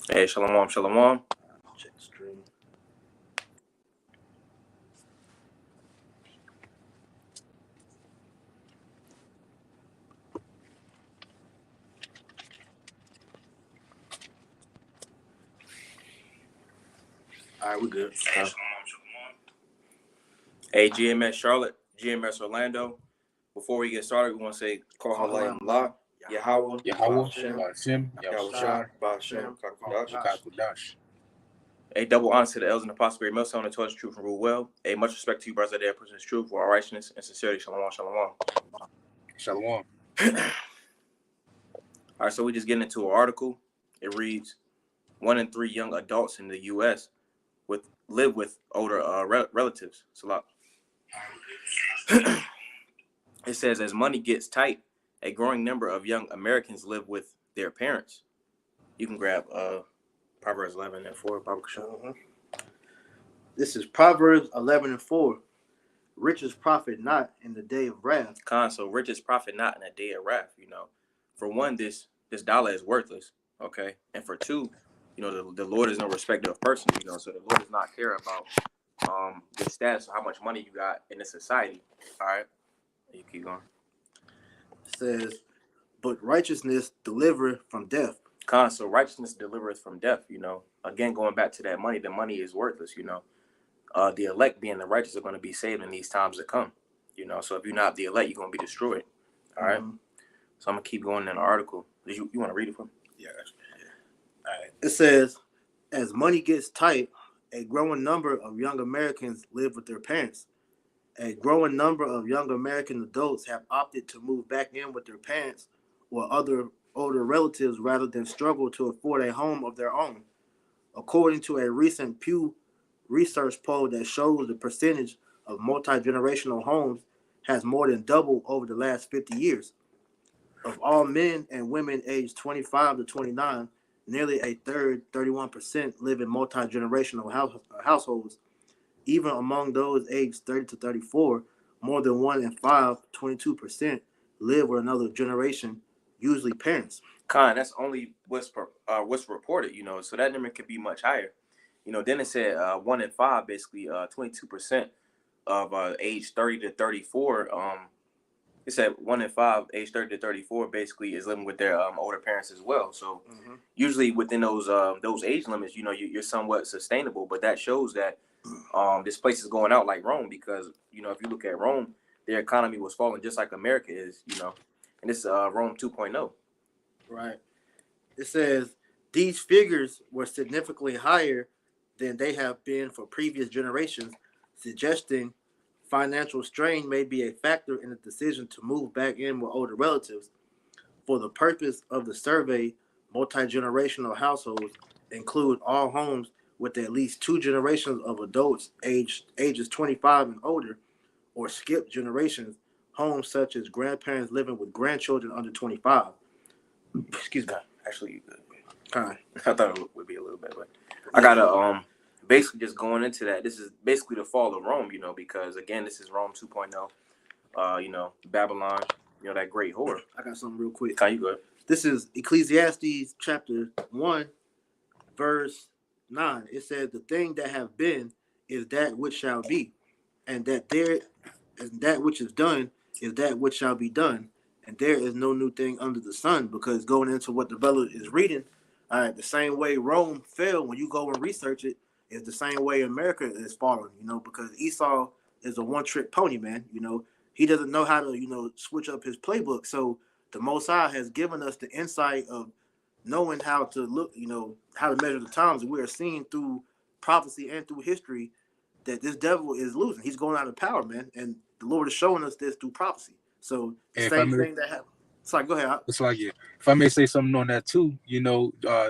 Hey, shalom, shalom. Check the stream. All right, we good. Hey, GMS Charlotte, GMS Orlando. Before we get started, we want to say Kol Halayim La, Yahweh, Yahweh, Hashem, Hashem, Yahushua, Yahushua, Ba'ashem, Kakudash. Kakudash. A double honor to the elders and the apostle, Millstone, and towards truth and rule well. A much respect to you, brothers, that are persons truth for our righteousness and sincerity. Shalom, shalom. Shalom. All right, so we just getting into an article. It reads, 1 in 3 young adults in the U.S. live with older relatives. It's a lot. It says, as money gets tight, a growing number of young Americans live with their parents. You can grab Proverbs 11 and 4, Baba Kashan. This is Proverbs 11 and 4. Riches profit not in the day of wrath. So riches profit not in a day of wrath. For one, this dollar is worthless. Okay, and for two, the Lord is no respecter of persons. So the Lord does not care about the status or how much money you got in this society. All right, you keep going. It says, but righteousness delivereth from death. So righteousness delivereth from death. Again, going back to that money, the money is worthless. The elect, being the righteous, are going to be saved in these times to come. So if you're not the elect, you're going to be destroyed. All right. So I'm gonna keep going in the article. You want to read it for me? Yeah. All right. It says, as money gets tight, a growing number of young Americans live with their parents. A growing number of young American adults have opted to move back in with their parents or other older relatives rather than struggle to afford a home of their own. According to a recent Pew Research poll that shows the percentage of multi-generational homes has more than doubled over the last 50 years. Of all men and women aged 25 to 29, nearly a third, 31%, live in multi-generational households. Even among those aged 30 to 34, more than 1 in 5, 22%, live with another generation, usually parents. That's only what's reported, so that number could be much higher. Then it said 1 in 5, basically 22% of age 30 to 34. It said 1 in 5, age 30 to 34, basically is living with their older parents as well. So usually within those age limits, you're somewhat sustainable. But that shows that this place is going out like Rome, because if you look at Rome, their economy was falling just like America is. And this is Rome 2.0. Right. It says these figures were significantly higher than they have been for previous generations, suggesting financial strain may be a factor in the decision to move back in with older relatives. For the purpose of the survey, multi-generational households include all homes with at least 2 generations of adults ages 25 and older, or skip generations, homes such as grandparents living with grandchildren under 25. Excuse me. Actually, you good. Kind I thought it would be a little bit, but I gotta basically just going into that. This is basically the fall of Rome, because again, this is Rome 2.0. Babylon, that great whore. I got something real quick. Can you go? This is Ecclesiastes chapter 1, verse 9. It says, the thing that have been is that which shall be, and that there is that which is done is that which shall be done, and there is no new thing under the sun. Because going into what the brother is reading, the same way Rome fell, when you go and research it, is the same way America is falling, because Esau is a one-trick pony, man. He doesn't know how to, switch up his playbook. So the Most High has given us the insight of knowing how to look, how to measure the times. And we are seeing through prophecy and through history that this devil is losing. He's going out of power, man. And the Lord is showing us this through prophecy. So the same thing that happened. Sorry, go ahead. It's like, yeah. If I may say something on that too,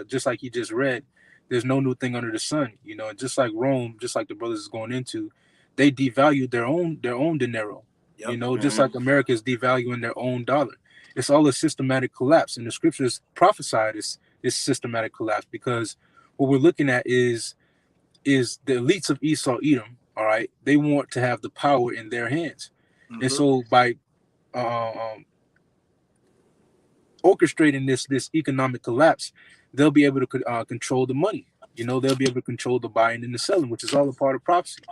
just like you just read, there's no new thing under the sun. And just like Rome, just like the brothers is going into, they devalued their own dinero. Yep. Just like America is devaluing their own dollar. It's all a systematic collapse, and the scriptures prophesied this systematic collapse, because what we're looking at is the elites of Esau, Edom. All right, they want to have the power in their hands, and so by orchestrating this economic collapse, they'll be able to control the money. They'll be able to control the buying and the selling, which is all a part of prophecy.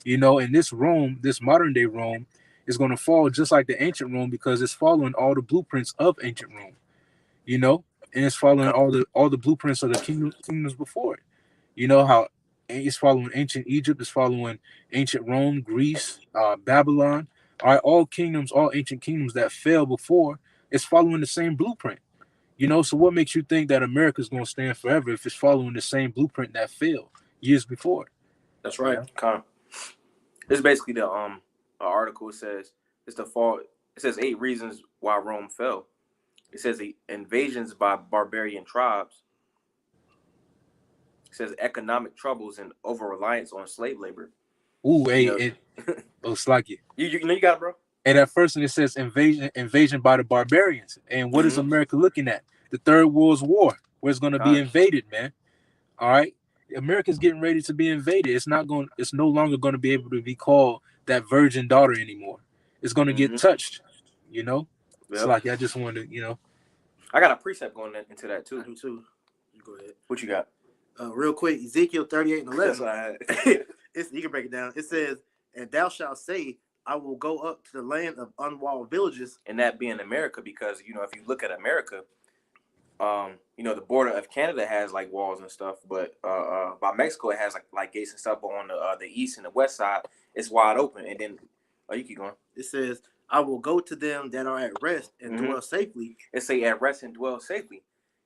And this Rome, this modern day Rome, is going to fall just like the ancient Rome because it's following all the blueprints of ancient Rome. And it's following Okay. all the blueprints of the kingdoms before it. How it's following ancient Egypt, it's following ancient Rome, Greece, Babylon. All right, all ancient kingdoms that fell before, it's following the same blueprint. So what makes you think that America's going to stand forever if it's following the same blueprint that failed years before? That's right. Okay. It's basically the article. It says it's the fall. It says 8 reasons why Rome fell. It says the invasions by barbarian tribes. It says economic troubles and over reliance on slave labor. Ooh, You hey, know, it looks like it. you know you got it, bro. And at first, it says invasion by the barbarians. And what is Mm-hmm. America looking at? The Third World War, where it's going to be invaded, man. All right, America's getting ready to be invaded. It's no longer going to be able to be called that virgin daughter anymore. It's going to get touched. It's Yep. like I just wanted to. I got a precept going into that I too. do too. You go ahead. What you got? Real quick, Ezekiel 38 and 11. That's what I had. You can break it down. It says, "And thou shalt say, I will go up to the land of unwalled villages." And that being America, because if you look at America, the border of Canada has like walls and stuff, but by Mexico it has like gates and stuff. But on the east and the west side, it's wide open. And then, you keep going. It says, "I will go to them that are at rest and dwell safely." It say at rest and dwell safely.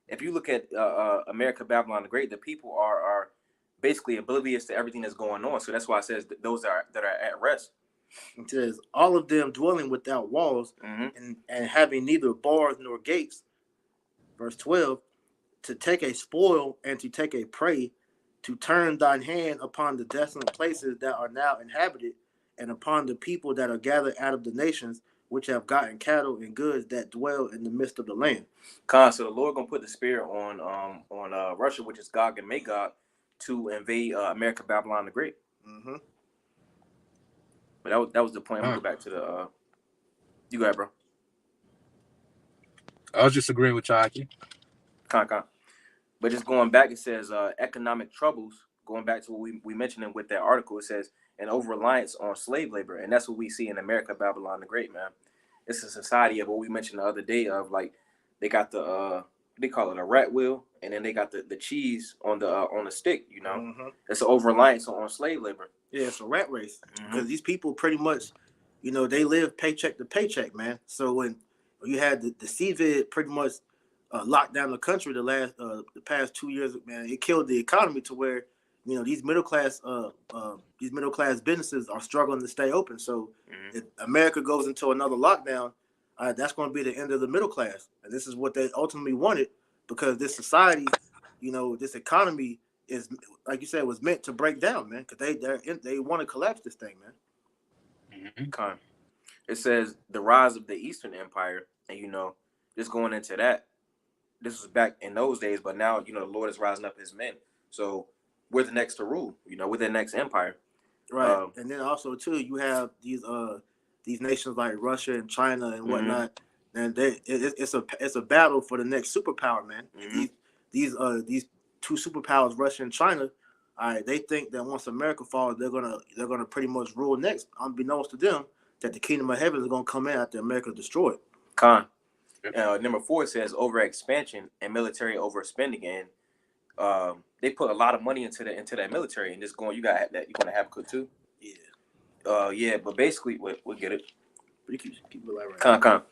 If you look at America, Babylon the Great, the people are basically oblivious to everything that's going on. So that's why it says that those that are at rest. It says, "All of them dwelling without walls and having neither bars nor gates." Verse 12, "To take a spoil and to take a prey, to turn thine hand upon the desolate places that are now inhabited, and upon the people that are gathered out of the nations, which have gotten cattle and goods that dwell in the midst of the land." So the Lord gonna put the spirit on Russia, which is Gog and Magog, to invade America, Babylon the Great. Mm-hmm. But that was the point. We'll go back to the. You go ahead, bro. I was just agreeing with Chaki. Con. But just going back, it says economic troubles. Going back to what we mentioned with that article, it says an over reliance on slave labor, and that's what we see in America, Babylon the Great, man. It's a society of what we mentioned the other day of like they got the they call it a rat wheel, and then they got the cheese on the stick. It's an over reliance on slave labor. Yeah, it's a rat race because these people pretty much, they live paycheck to paycheck, man. So when you had the CVID pretty much locked down the country the past 2 years, man, it killed the economy to where these middle class businesses are struggling to stay open. So if America goes into another lockdown, that's going to be the end of the middle class, and this is what they ultimately wanted because this society, this economy is, like you said, was meant to break down, man, because they want to collapse this thing, man. Okay. It says the rise of the Eastern Empire, and just going into that, this was back in those days, but now the Lord is rising up His men, so we're the next to rule. We're the next empire, right? And then also too, you have these nations like Russia and China and whatnot, and it's a battle for the next superpower, man. These two superpowers, Russia and China, they think that once America falls, they're gonna pretty much rule next, unbeknownst to them that the kingdom of heaven is gonna come in after America destroyed. Number 4 says overexpansion and military overspending, and they put a lot of money into that military, and just going, you got that, you're gonna have good too. Yeah, but basically, we'll get it. But you keep elaborating.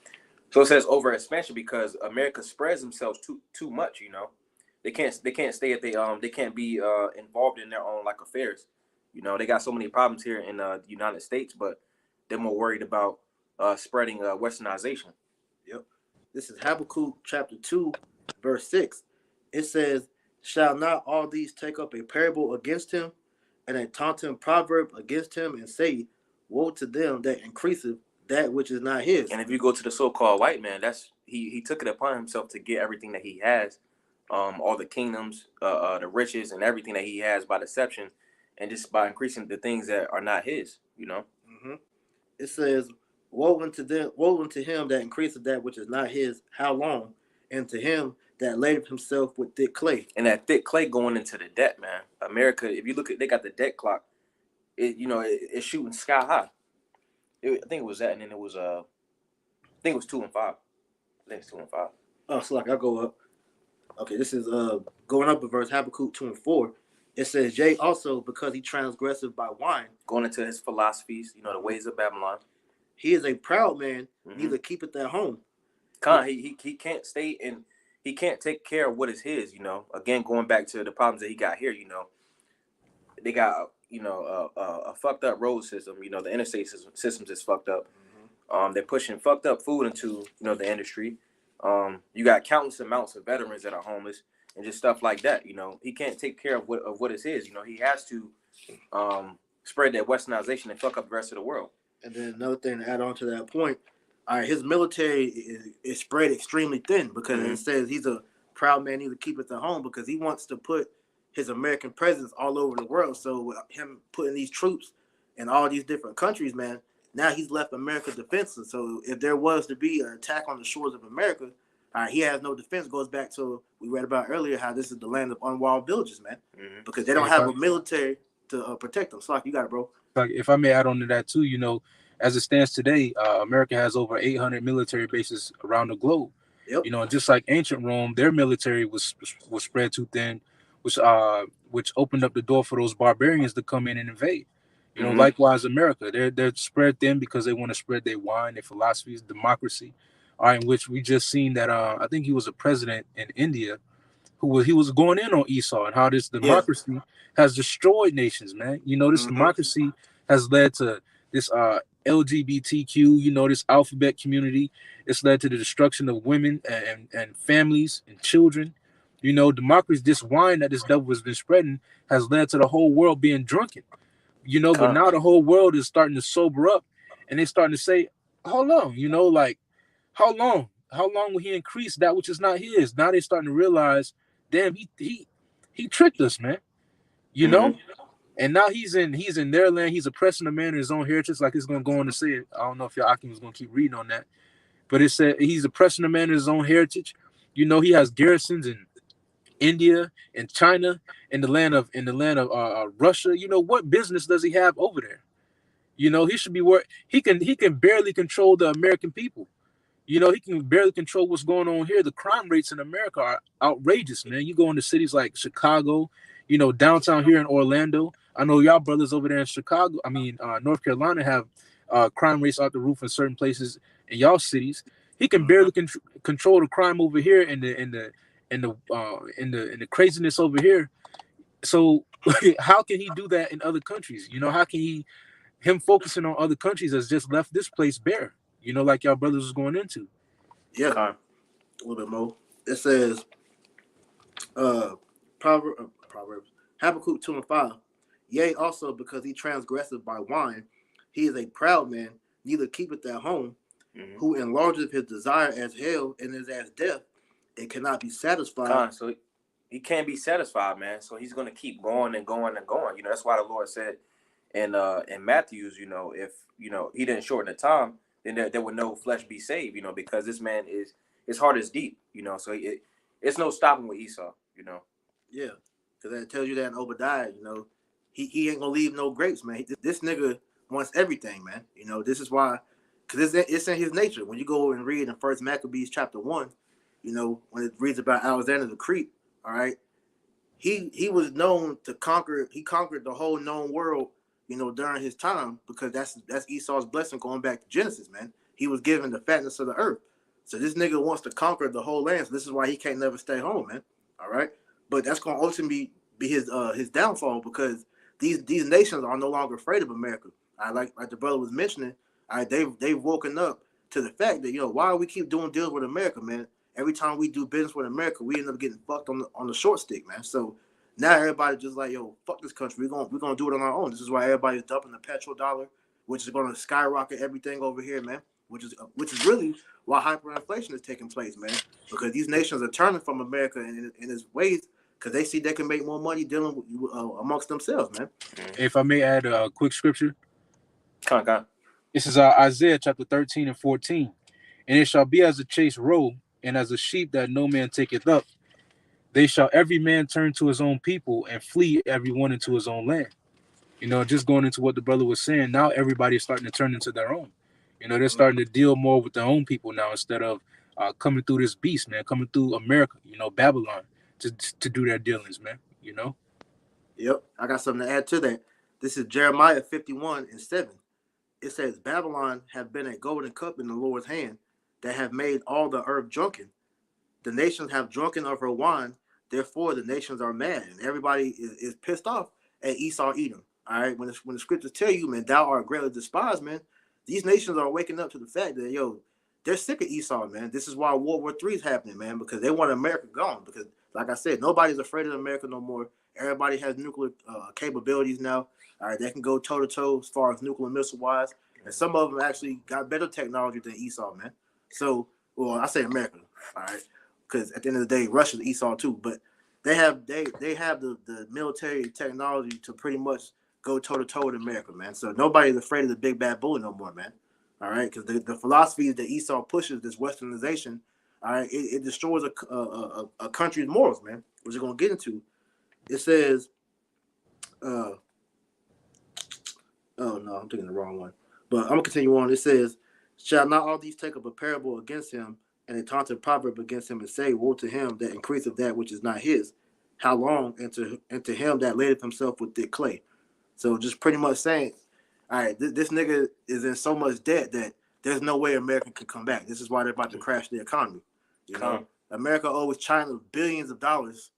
So it says overexpansion because America spreads themselves too much. They can't stay at they can't be involved in their own like affairs. They got so many problems here in the United States, but they're more worried about spreading westernization. Yep. This is Habakkuk chapter 2, verse 6. It says, "Shall not all these take up a parable against him, and a taunting proverb against him, and say, Woe to them that increaseth that which is not his." And if you go to the so-called white man, that's he took it upon himself to get everything that he has, all the kingdoms, the riches, and everything that he has by deception, and just by increasing the things that are not his. It says, "Woe unto him that increaseth that which is not his. How long? And to him that laid himself with thick clay. And that thick clay going into the debt, man. America, if you look at, they got the debt clock. It's shooting sky high. I think it was that, and then it was I think it was 2 and 5. I think it's 2 and 5. Oh, so like I'll go up. Okay, this is going up a verse, Habakkuk 2 and 4. It says, yea, also because he transgresseth by wine. Going into his philosophies, the ways of Babylon. He is a proud man, neither keepeth at home. He can't stay and he can't take care of what is his, Again, going back to the problems that he got here, they got a fucked up road system. The interstate systems is fucked up. They're pushing fucked up food into the industry. You got countless amounts of veterans that are homeless and just stuff like that. He can't take care of what is his. He has to spread that westernization and fuck up the rest of the world. And then another thing to add on to that point, all right, his military is spread extremely thin because it says he's a proud man, neither keepeth at home, because he wants to put his American presence all over the world. So with him putting these troops in all these different countries, man, now he's left America defenseless. So if there was to be an attack on the shores of America, he has no defense. Goes back to we read about earlier how this is the land of unwalled villages, man, because they don't have a military to protect them. So like, you got it, bro. Like, if I may add on to that too, as it stands today, America has over 800 military bases around the globe. Yep. And just like ancient Rome, their military was spread too thin, which opened up the door for those barbarians to come in and invade. Likewise, America, they're spread thin because they want to spread their wine, their philosophies, democracy. In which we just seen that I think he was a president in India he was going in on Esau and how this democracy has destroyed nations, man. This democracy has led to this LGBTQ, this alphabet community. It's led to the destruction of women and families and children. Democracy, this wine that this devil has been spreading has led to the whole world being drunken. But now the whole world is starting to sober up and they're starting to say, hold on, how long? How long will he increase that which is not his? Now they're starting to realize, damn, he tricked us, man. And now he's in their land. He's oppressing a man in his own heritage, like it's gonna go on to say it. I don't know if your Akim was gonna keep reading on that, but it said he's oppressing a man in his own heritage. He has garrisons in India and China, in the land of Russia. What business does he have over there? He should be where he can barely control the American people. He can barely control what's going on here. The crime rates in America are outrageous, man. You go into cities like Chicago, downtown here in Orlando. I know y'all brothers over there in Chicago, North Carolina, have crime rates out the roof in certain places in y'all cities. He can barely control the crime over here and the craziness over here. So how can he do that in other countries? How can him focusing on other countries has just left this place bare? Like y'all brothers was going into. Yeah, a little bit more. It says, Proverbs, Habakkuk 2 and 5. Yea, also because he transgresseth by wine, he is a proud man, neither keepeth at home, who enlargeth his desire as hell and is as death, and cannot be satisfied. So he can't be satisfied, man. So he's gonna keep going and going and going. That's why the Lord said in Matthew's, if he didn't shorten the time, then there would no flesh be saved, because this man his heart is deep, so it's no stopping with Esau, Yeah, because that tells you that in Obadiah, he ain't gonna leave no grapes, man. This nigga wants everything, man. This is why, because it's in his nature. When you go and read in 1 Maccabees chapter 1, when it reads about Alexander the Great, all right, he was known to conquer. He conquered the whole known world, during his time, because that's Esau's blessing going back to Genesis, man. He was given the fatness of the earth. So this nigga wants to conquer the whole land. So this is why he can't never stay home, man. All right. But that's going to ultimately be his downfall, because these nations are no longer afraid of America. Like the brother was mentioning, they've woken up to the fact that, why we keep doing deals with America, man? Every time we do business with America, we end up getting fucked on the short stick, man. So now everybody just like, yo, fuck this country. We're gonna do it on our own. This is why everybody's dumping the petrodollar, which is gonna skyrocket everything over here, man. Which is really why hyperinflation is taking place, man. Because these nations are turning from America in its ways, because they see they can make more money dealing with, amongst themselves, man. If I may add a quick scripture. Come on. This is Isaiah chapter 13 and 14. And it shall be as a chased roe and as a sheep that no man taketh up, they shall every man turn to his own people and flee every one into his own land. Just going into what the brother was saying, now everybody's starting to turn into their own. They're starting to deal more with their own people now instead of coming through this beast, man, coming through America, Babylon, to do their dealings, man. Yep, I got something to add to that. This is Jeremiah 51:7. It says, Babylon have been a golden cup in the Lord's hand that have made all the earth drunken. The nations have drunken of her wine, therefore the nations are mad, and everybody is pissed off at Esau Edom. All right, when the scriptures tell you, man, thou art greatly despised, man, these nations are waking up to the fact that, they're sick of Esau, man. This is why World War III is happening, man, because they want America gone. Because, like I said, nobody's afraid of America no more. Everybody has nuclear capabilities now. All right, they can go toe-to-toe as far as nuclear missile-wise. And some of them actually got better technology than Esau, man. So, well, I say America, all right, because at the end of the day, Russia's Esau too. But they have the military technology to pretty much go toe-to-toe with America, man. So nobody's afraid of the big bad bully no more, man. All right, because the philosophy that Esau pushes, this westernization, all right, it destroys a country's morals, man, which we're going to get into. It says, oh no, I'm taking the wrong one. But I'm going to continue on. It says, shall not all these take up a parable against him, and a taunting proverb against him, and say, woe to him that increaseth that which is not his? How long? And to him that ladeth himself with thick clay. So just pretty much saying, all right, this nigga is in so much debt that there's no way America can come back. This is why they're about to crash the economy. America owes China billions of dollars,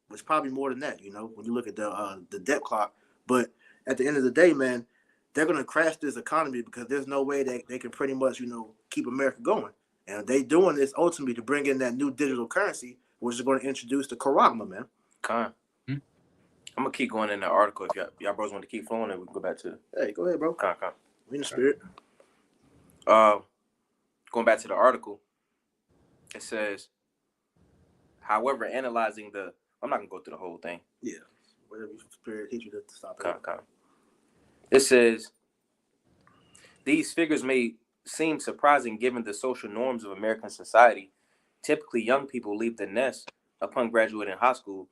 which probably more than that, when you look at the debt clock. But at the end of the day, man, they're going to crash this economy because there's no way that they can pretty much, keep America going. And they doing this ultimately to bring in that new digital currency, which is going to introduce the Karagma, man. I'm going to keep going in the article. If y'all bros want to keep flowing, and we can go back to... Hey, go ahead, bro. We in the spirit. Going back to the article, it says, however, analyzing the... I'm not going to go through the whole thing. Yeah. Whatever your spirit teach you to stop it. It says, these figures may seem surprising given the social norms of American society. Typically, young people leave the nest upon graduating high school,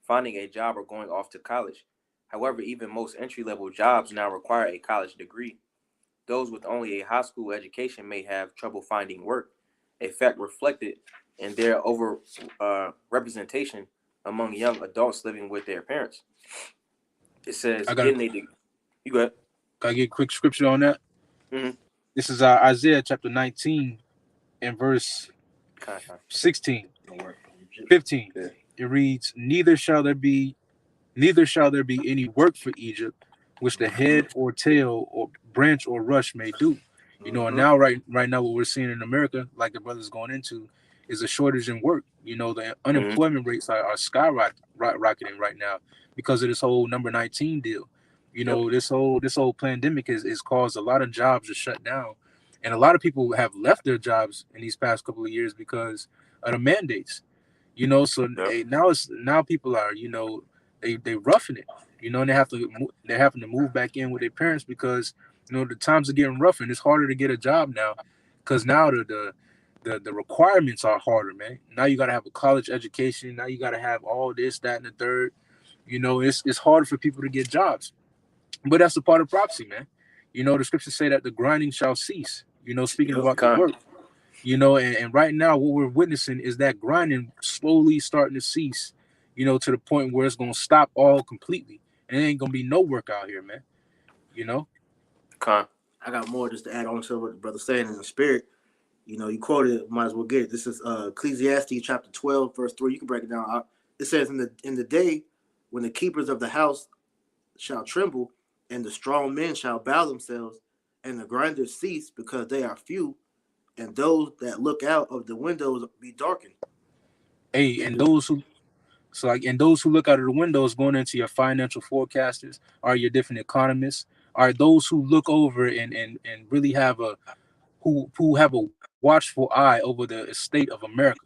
finding a job, or going off to college. However, even most entry-level jobs now require a college degree. Those with only a high school education may have trouble finding work, a fact reflected in their representation among young adults living with their parents. It says, you go ahead. Can I get a quick scripture on that? Mm-hmm. This is Isaiah chapter 19 and verse 16, 15. Yeah. It reads, neither shall there be any work for Egypt, which the head or tail or branch or rush may do. And now right now what we're seeing in America, like the brother's going into, is a shortage in work. The unemployment rates are skyrocketing right now because of this whole number 19 deal. This whole pandemic has caused a lot of jobs to shut down, and a lot of people have left their jobs in these past couple of years because of the mandates. So now people are they roughing it. And they're having to move back in with their parents because the times are getting rougher and it's harder to get a job now because now the requirements are harder, man. Now you got to have a college education. Now you got to have all this, that, and the third. It's harder for people to get jobs. But that's a part of prophecy, man. The scriptures say that the grinding shall cease. Speaking about the work. And right now what we're witnessing is that grinding slowly starting to cease, to the point where it's gonna stop all completely. And it ain't gonna be no work out here, man. I got more just to add on to what the brother's saying in the spirit. You quoted it, might as well get it. This is Ecclesiastes chapter 12, verse 3. You can break it down. It says, in the day when the keepers of the house shall tremble, and the strong men shall bow themselves, and the grinders cease because they are few, and those that look out of the windows be darkened. Hey, and those who look out of the windows going into your financial forecasters are your different economists, are those who look over and really have who have a watchful eye over the state of America.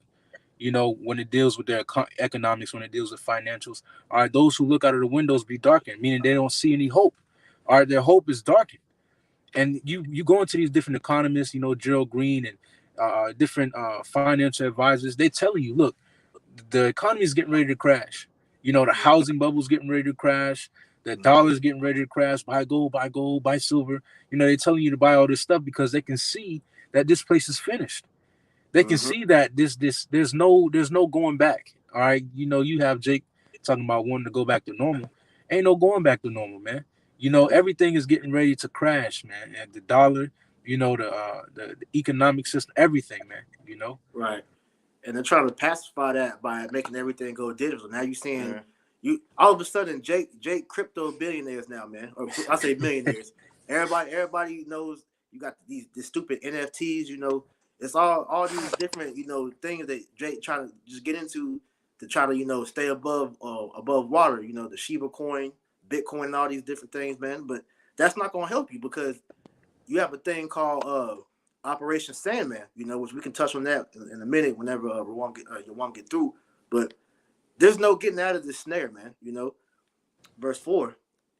When it deals with their economics, when it deals with financials, are those who look out of the windows be darkened, meaning they don't see any hope. Their hope is darkened. And you go into these different economists, Gerald Green and different financial advisors. They telling you, look, the economy is getting ready to crash. You know, the housing bubble's getting ready to crash. The dollar's getting ready to crash. Buy gold, buy gold, buy silver. You know, they're telling you to buy all this stuff because they can see that this place is finished. They can Mm-hmm. see that there's no going back. All right, you know, you have Jake talking about wanting to go back to normal. Ain't no going back to normal, man. You know, Nope. everything is getting ready to crash, man. And the dollar, you know, the economic system, everything, man. You know. Right. And they're trying to pacify that by making everything go digital. Now you're seeing Mhm. you all of a sudden Jake crypto billionaires now, man. Or I say millionaires. Everybody knows you got these stupid NFTs. You know, it's all these different things that Jake trying to just get into to try to stay above water. You know, the Shiba coin, Bitcoin, and all these different things, man. But that's not gonna help you because you have a thing called Operation Sandman, which we can touch on that in a minute whenever you want to get through. But there's no getting out of this snare, man. Verse 4,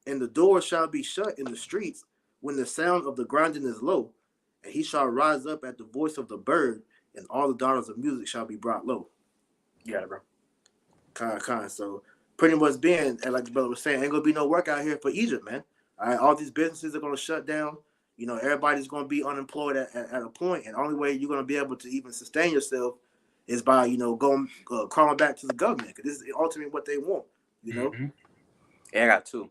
and the door shall be shut in the streets when the sound of the grinding is low, and he shall rise up at the voice of the bird, and all the daughters of music shall be brought low. You got it, bro. Kind. So pretty much being, and like the brother was saying, ain't gonna be no work out here for Egypt, man. All right, all these businesses are gonna shut down. Everybody's gonna be unemployed at a point, and the only way you're gonna be able to even sustain yourself is by going crawling back to the government because this is ultimately what they want. You know. Mm-hmm. Yeah, I got two.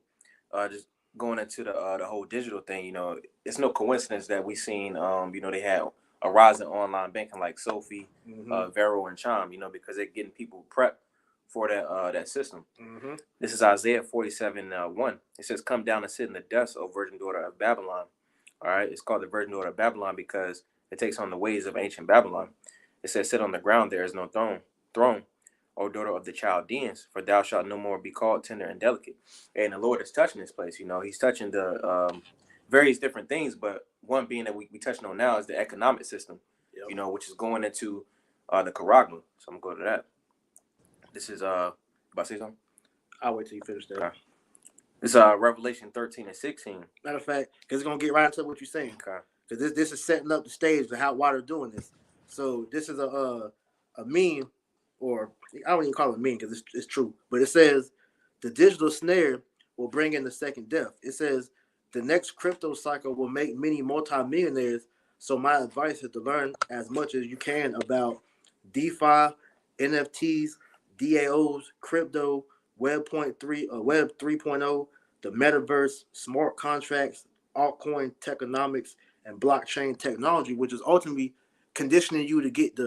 Just going into the whole digital thing, it's no coincidence that we seen, they had a rise in online banking like Sophie, Mm-hmm. Vero, and Chime, because they're getting people prepped for that system. Mm-hmm. This is Isaiah 47:1. It says, "Come down and sit in the dust, O virgin daughter of Babylon." All right, it's called the virgin daughter of Babylon because it takes on the ways of ancient Babylon. It says, "Sit on the ground, there is no throne, O daughter of the Chaldeans, for thou shalt no more be called tender and delicate." And the Lord is touching this place. He's touching the various different things, but one being that we touching on now is the economic system, Yep. which is going into the Charagma. So I'm going to go to that. This is about to say something? I'll wait till you finish that. Okay. This Revelation 13:16. Matter of fact, because it's gonna get right into what you're saying. Okay. Because this is setting up the stage for why they're doing this. So this is a meme, or I don't even call it a meme because it's true. But it says the digital snare will bring in the second death. It says the next crypto cycle will make many multimillionaires. So my advice is to learn as much as you can about DeFi, NFTs, DAOs, crypto, Web 3.0, the metaverse, smart contracts, altcoin techonomics, and blockchain technology, which is ultimately conditioning you to get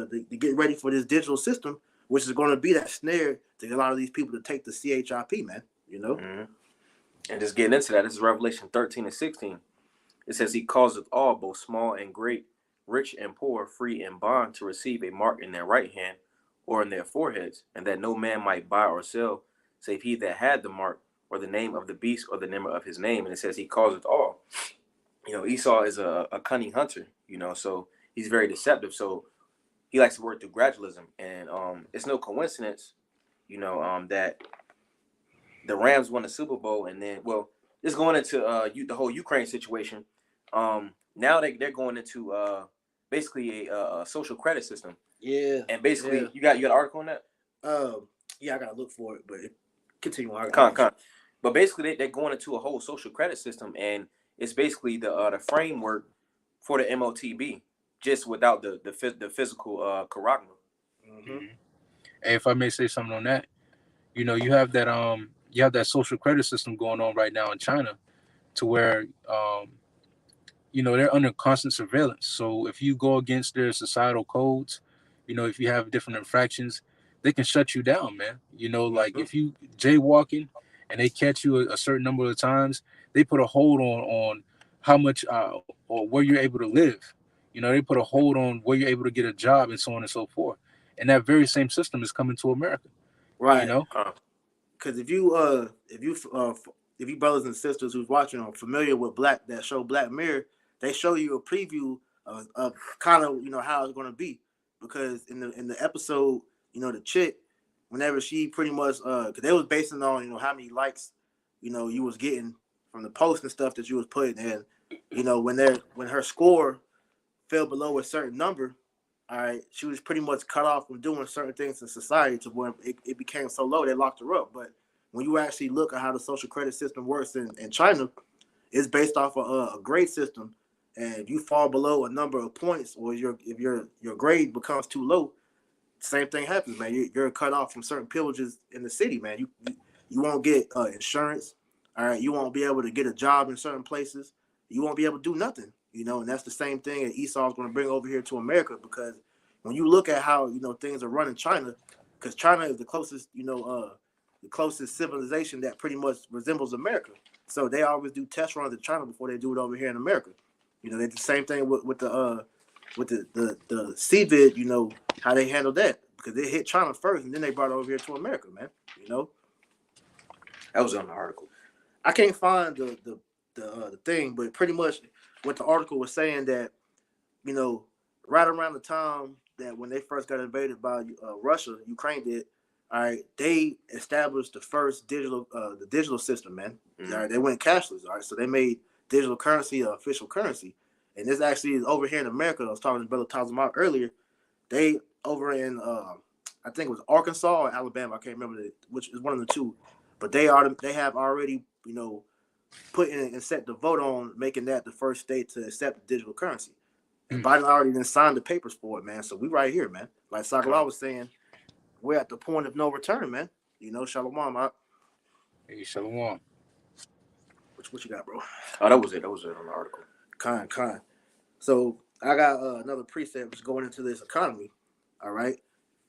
ready for this digital system, which is going to be that snare to get a lot of these people to take the CHIP, man. Mm-hmm. And just getting into that, this is Revelation 13:16. It says, "He causeth all, both small and great, rich and poor, free and bond, to receive a mark in their right hand or in their foreheads, and that no man might buy or sell, save he that had the mark, or the name of the beast, or the name of his name." And it says, "He causeth all." Esau is a cunning hunter, so he's very deceptive. So he likes to work through gradualism. And it's no coincidence, that the Rams won the Super Bowl, and then, well, just going into the whole Ukraine situation. Now they're going into basically a social credit system, Yeah, and basically yeah. you got an article on that. Yeah, I gotta look for it, but continue. Con. But basically they're going into a whole social credit system, and it's basically the framework for the MOTB, just without the physical Charagma. Mm-hmm. Mm-hmm. Hey, if I may say something on that, you have that social credit system going on right now in China, to where they're under constant surveillance. So if you go against their societal codes, if you have different infractions, they can shut you down, man. Like Mm-hmm. if you jaywalking and they catch you a certain number of times, they put a hold on how much or where you're able to live. They put a hold on where you're able to get a job and so on and so forth. And that very same system is coming to America. You Right. know, Because if you brothers and sisters who's watching are familiar with that show Black Mirror, they show you a preview of kind of how it's going to be. Because in the episode, the chick, whenever she pretty much because they was basing on how many likes you was getting from the post and stuff that you was putting in, when her score fell below a certain number, All right, she was pretty much cut off from doing certain things in society to where it became so low they locked her up. But when you actually look at how the social credit system works in China, it's based off of a grade system, and if you fall below a number of points, or if your grade becomes too low, same thing happens, man. You're cut off from certain privileges in the city, man. You won't get insurance. All right, you won't be able to get a job in certain places. You won't be able to do nothing, and that's the same thing that Esau is going to bring over here to America. Because when you look at how things are run in China, because China is the closest the closest civilization that pretty much resembles America. So they always do test runs in China before they do it over here in America. They do the same thing with the CVID, how they handled that, because they hit China first and then they brought it over here to America, man. That was on the article. I can't find the thing, but pretty much what the article was saying that, right around the time that when they first got invaded by Russia, Ukraine did, all right, they established the first digital system, man. Mm-hmm. All right, they went cashless, all right, so they made digital currency official currency. And this actually is over here in America. I was talking to Brother Tazama earlier. They over in, I think it was Arkansas or Alabama. I can't remember which is one of the two. But they have already, put in and set the vote on making that the first state to accept digital currency. And Biden already then signed the papers for it, man. So we right here, man. Like Sakala was saying, we're at the point of no return, man. Shalom, out. Hey, shalom. What you got, bro? Oh, that was it. That was it on the article. Kind. So I got another precept which going into this economy, all right?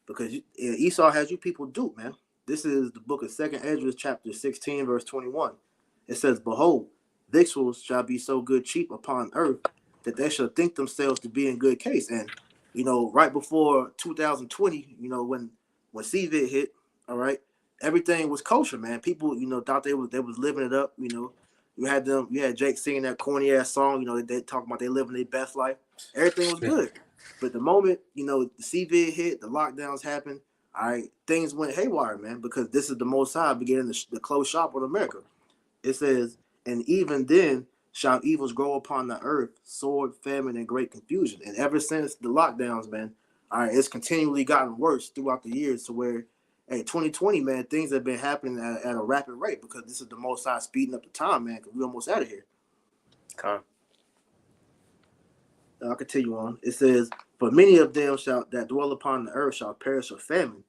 Because Esau has you people duped, man. This is the book of 2nd Esdras, chapter 16, verse 21. It says, "Behold, victuals shall be so good cheap upon earth that they shall think themselves to be in good case." And right before 2020, when CVID hit, all right, everything was kosher, man. People, thought they was living it up. You had Jake singing that corny ass song. They talking about they living their best life. Everything was good, but the moment the CVID hit, the lockdowns happened. All right, things went haywire, man. Because this is the Most High beginning to close shop on America. It says, "And even then shall evils grow upon the earth, sword, famine, and great confusion." And ever since the lockdowns, man, all right, it's continually gotten worse throughout the years to where, hey, 2020, man, things have been happening at a rapid rate because this is the Most High speeding up the time, man, because we're almost out of here. I'll continue on. It says, "For many of them that dwell upon the earth shall perish of famine,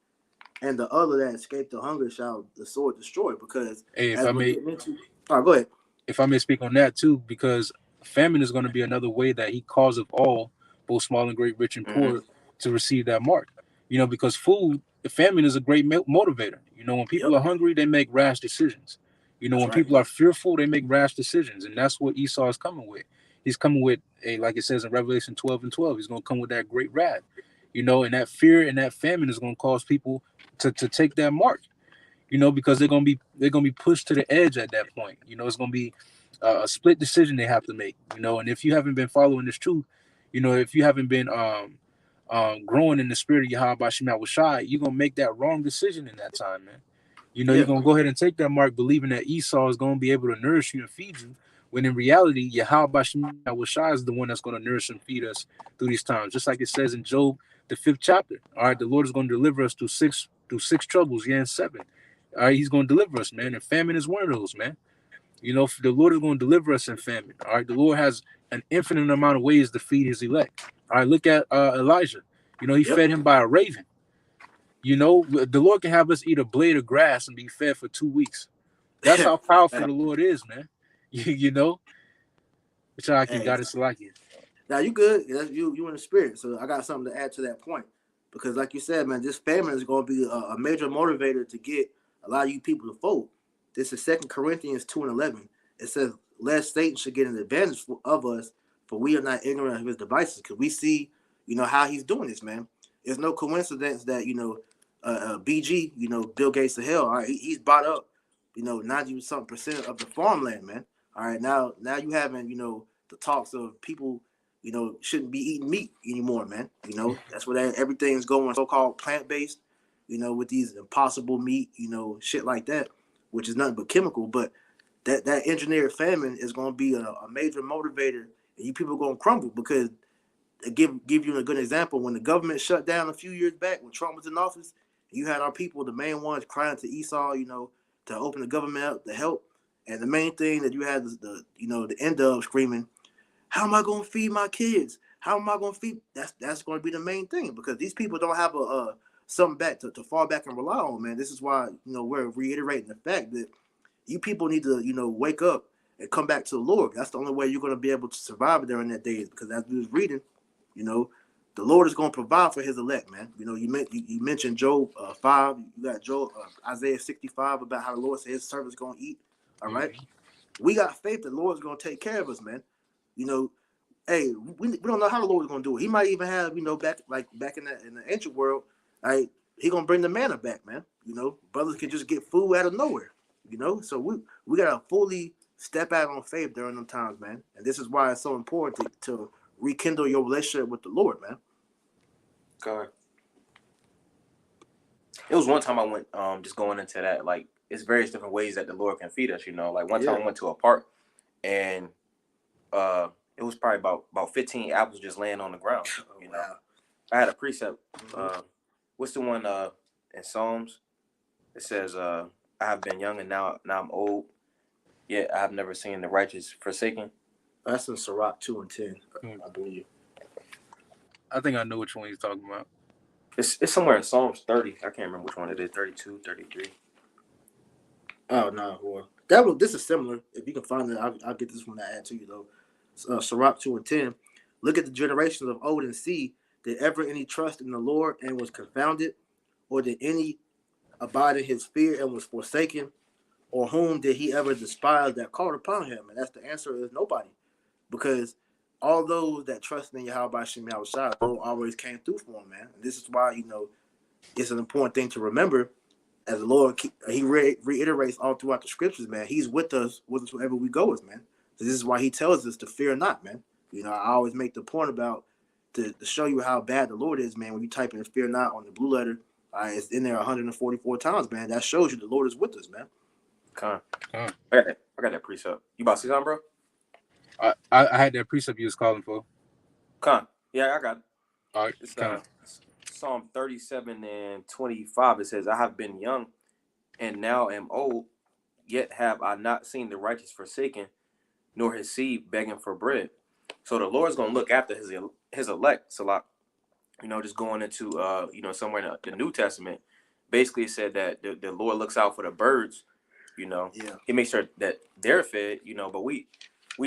and the other that escape the hunger shall the sword destroy." Because Hey, as we're getting into, all right, go ahead. if I may speak on that too, because famine is going to be another way that he calls of all, both small and great, rich and poor, to receive that mark. Because famine is a great motivator. When people are hungry, they make rash decisions. When people are fearful, they make rash decisions, and that's what Esau is coming with. He's coming with like it says in Revelation 12:12. He's going to come with that great wrath. And that fear and that famine is going to cause people to take that mark. Because they're gonna be pushed to the edge at that point. It's gonna be a split decision they have to make. And if you haven't been following this truth, if you haven't been growing in the spirit of Yahweh Shemat Washai, you're gonna make that wrong decision in that time, man. You're gonna go ahead and take that mark, believing that Esau is gonna be able to nourish you and feed you, when in reality, Yahweh Shemat Washai is the one that's gonna nourish and feed us through these times. Just like it says in Job, the 5th chapter. All right, the Lord is gonna deliver us through six troubles, and 7. All right, he's going to deliver us, man. And famine is one of those, man. The Lord is going to deliver us in famine. All right, the Lord has an infinite amount of ways to feed his elect. All right, look at Elijah. He fed him by a raven. The Lord can have us eat a blade of grass and be fed for 2 weeks. That's how powerful the Lord is, man. Which I can got it like it. Now you good. You in the spirit. So I got something to add to that point. Because like you said, man, this famine is going to be a major motivator to get a lot of you people to vote. This is 2 Corinthians 2:11. It says, "Lest Satan should get an advantage of us, for we are not ignorant of his devices." Because we see, how he's doing this, man. It's no coincidence that, BG, Bill Gates of hell, all right, he's bought up, 90-something% of the farmland, man. All right, now you having, the talks of people, shouldn't be eating meat anymore, man. That's where everything's going so-called plant-based, with these impossible meat, shit like that, which is nothing but chemical. But that engineered famine is going to be a major motivator, and you people going to crumble because give you a good example. When the government shut down a few years back, when Trump was in office, you had our people, the main ones, crying to Esau, to open the government up to help. And the main thing that you had is the end of screaming, "How am I going to feed my kids? How am I going to feed?" That's going to be the main thing, because these people don't have a something back to fall back and rely on, man. This is why we're reiterating the fact that you people need to wake up and come back to the Lord. That's the only way you're going to be able to survive during that day. Because as we was reading, the Lord is going to provide for His elect, man. You mentioned Job 5. You got Isaiah 65 about how the Lord said His servants going to eat. All right, we got faith that the Lord's going to take care of us, man. Hey, we don't know how the Lord is going to do it. He might even have back in the ancient world, right? He gonna bring the manna back, man. Brothers can just get food out of nowhere. So we gotta fully step out on faith during them times, man. And this is why it's so important to rekindle your relationship with the Lord, man. God. It was one time I went, just going into that, like, it's various different ways that the Lord can feed us, Like one time I went to a park, and it was probably about 15 apples just laying on the ground. Wow. I had a precept. What's the one in Psalms? It says, "I have been young and now I'm old, yet I have never seen the righteous forsaken." That's in Sirach 2 and 10, I believe. I think I know which one he's talking about. It's somewhere in Psalms 30. I can't remember which one it is. 32, 33. Oh no, well, this is similar. If you can find it, I'll get this one to add to you though. Sirach 2 and 10. Look at the generations of old and see, did ever any trust in the Lord and was confounded, or did any abide in His fear and was forsaken, or whom did He ever despise that called upon Him? And that's the answer is nobody, because all those that trust in Yahweh Shem Yahushua always came through for Him, man. And this is why it's an important thing to remember. As the Lord, He reiterates all throughout the scriptures, man. He's with us wherever we go, man. So this is why He tells us to fear not, man. I always make the point about to show you how bad the Lord is, man. When you type in "fear not" on the blue letter, it's in there 144 times, man. That shows you the Lord is with us, man. I got that precept. You about to see something, bro? I had that precept you was calling for. Yeah, I got it. All right, it's Psalm 37 and 25. It says, "I have been young and now am old, yet have I not seen the righteous forsaken, nor his seed begging for bread." So the Lord's gonna look after his elect. So just going into somewhere in the New Testament, basically it said that the Lord looks out for the birds. Yeah. He makes sure that they're fed. But we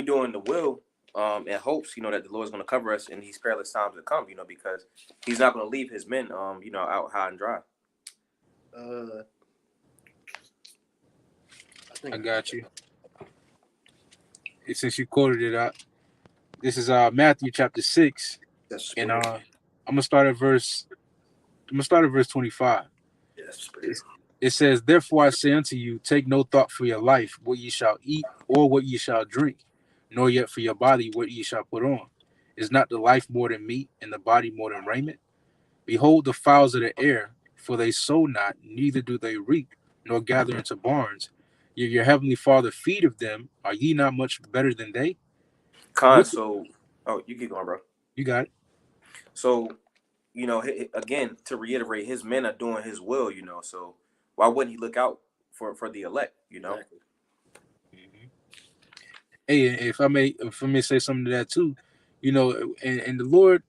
doing the will. And hopes, that the Lord's going to cover us in these perilous times to come, because He's not going to leave His men, out high and dry. I got you. Since you quoted it out, this is Matthew chapter 6, and I'm gonna start at verse 25. Yes. It says, "Therefore I say unto you, take no thought for your life, what ye shall eat, or what ye shall drink, nor yet for your body, what ye shall put on. Is not the life more than meat, and the body more than raiment? Behold the fowls of the air, for they sow not, neither do they reap, nor gather into barns. Yet your heavenly Father feedeth them. Are ye not much better than they?" So, you keep going, bro. You got it. So, again, to reiterate, His men are doing His will, so why wouldn't He look out for the elect, Exactly. Hey, if I may say something to that too, and the Lord,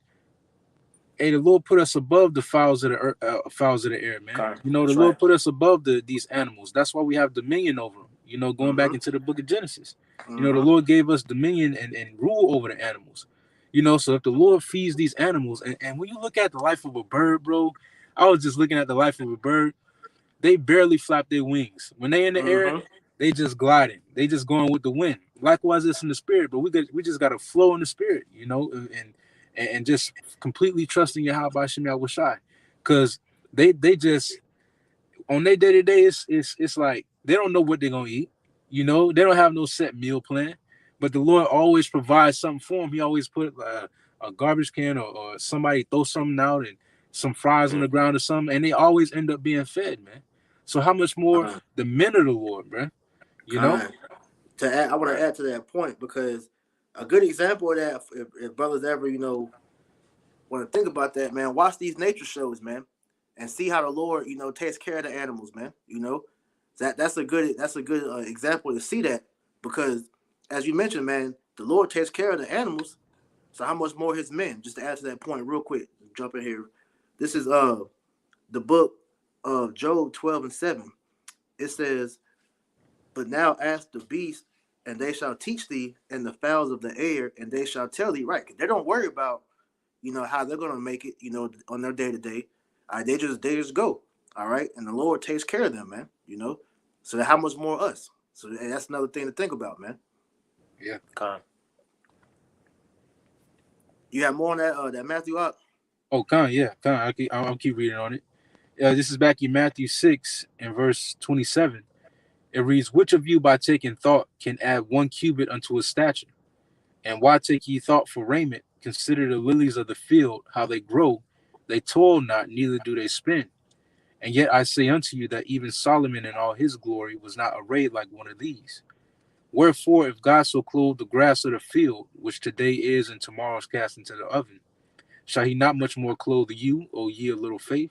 the Lord put us above the fowls of the air, man. The Lord put us above these animals. That's why we have dominion over them. Going back into the book of Genesis, the Lord gave us dominion and rule over the animals. So if the Lord feeds these animals, and when you look at the life of a bird, bro, I was just looking at the life of a bird. They barely flap their wings. When they in the air, they just gliding. They just going with the wind. Likewise, it's in the spirit, but we just got to flow in the spirit, and just completely trusting Yahweh Shem Yahushai, because they just on their day to day, it's like they don't know what they're gonna eat. They don't have no set meal plan, but the Lord always provides something for them. He always put a garbage can or somebody throw something out and some fries on the ground or something, and they always end up being fed, man. So how much more the men of the Lord, man? To add, I want to add to that point, because a good example of that, if brothers ever, want to think about that, man, watch these nature shows, man, and see how the Lord, takes care of the animals, man. That's a good example to see that, because as you mentioned, man, the Lord takes care of the animals. So how much more his men? Just to add to that point, real quick, jump in here. This is the book of Job 12:7. It says, "But now ask the beasts, and they shall teach thee, and the fowls of the air, and they shall tell thee." Right? They don't worry about how they're gonna make it, on their day to day. They just go. All right, and the Lord takes care of them, man. So how much more us? So that's another thing to think about, man. Yeah. Con. You have more on that Matthew up? Oh, yeah, I'll keep reading on it. This is back in Matthew 6 and verse 27. It reads, "Which of you by taking thought can add 1 cubit unto his stature? And why take ye thought for raiment? Consider the lilies of the field, how they grow. They toil not, neither do they spin. And yet I say unto you that even Solomon in all his glory was not arrayed like one of these. Wherefore, if God so clothe the grass of the field, which today is and tomorrow is cast into the oven, shall he not much more clothe you, O ye of little faith?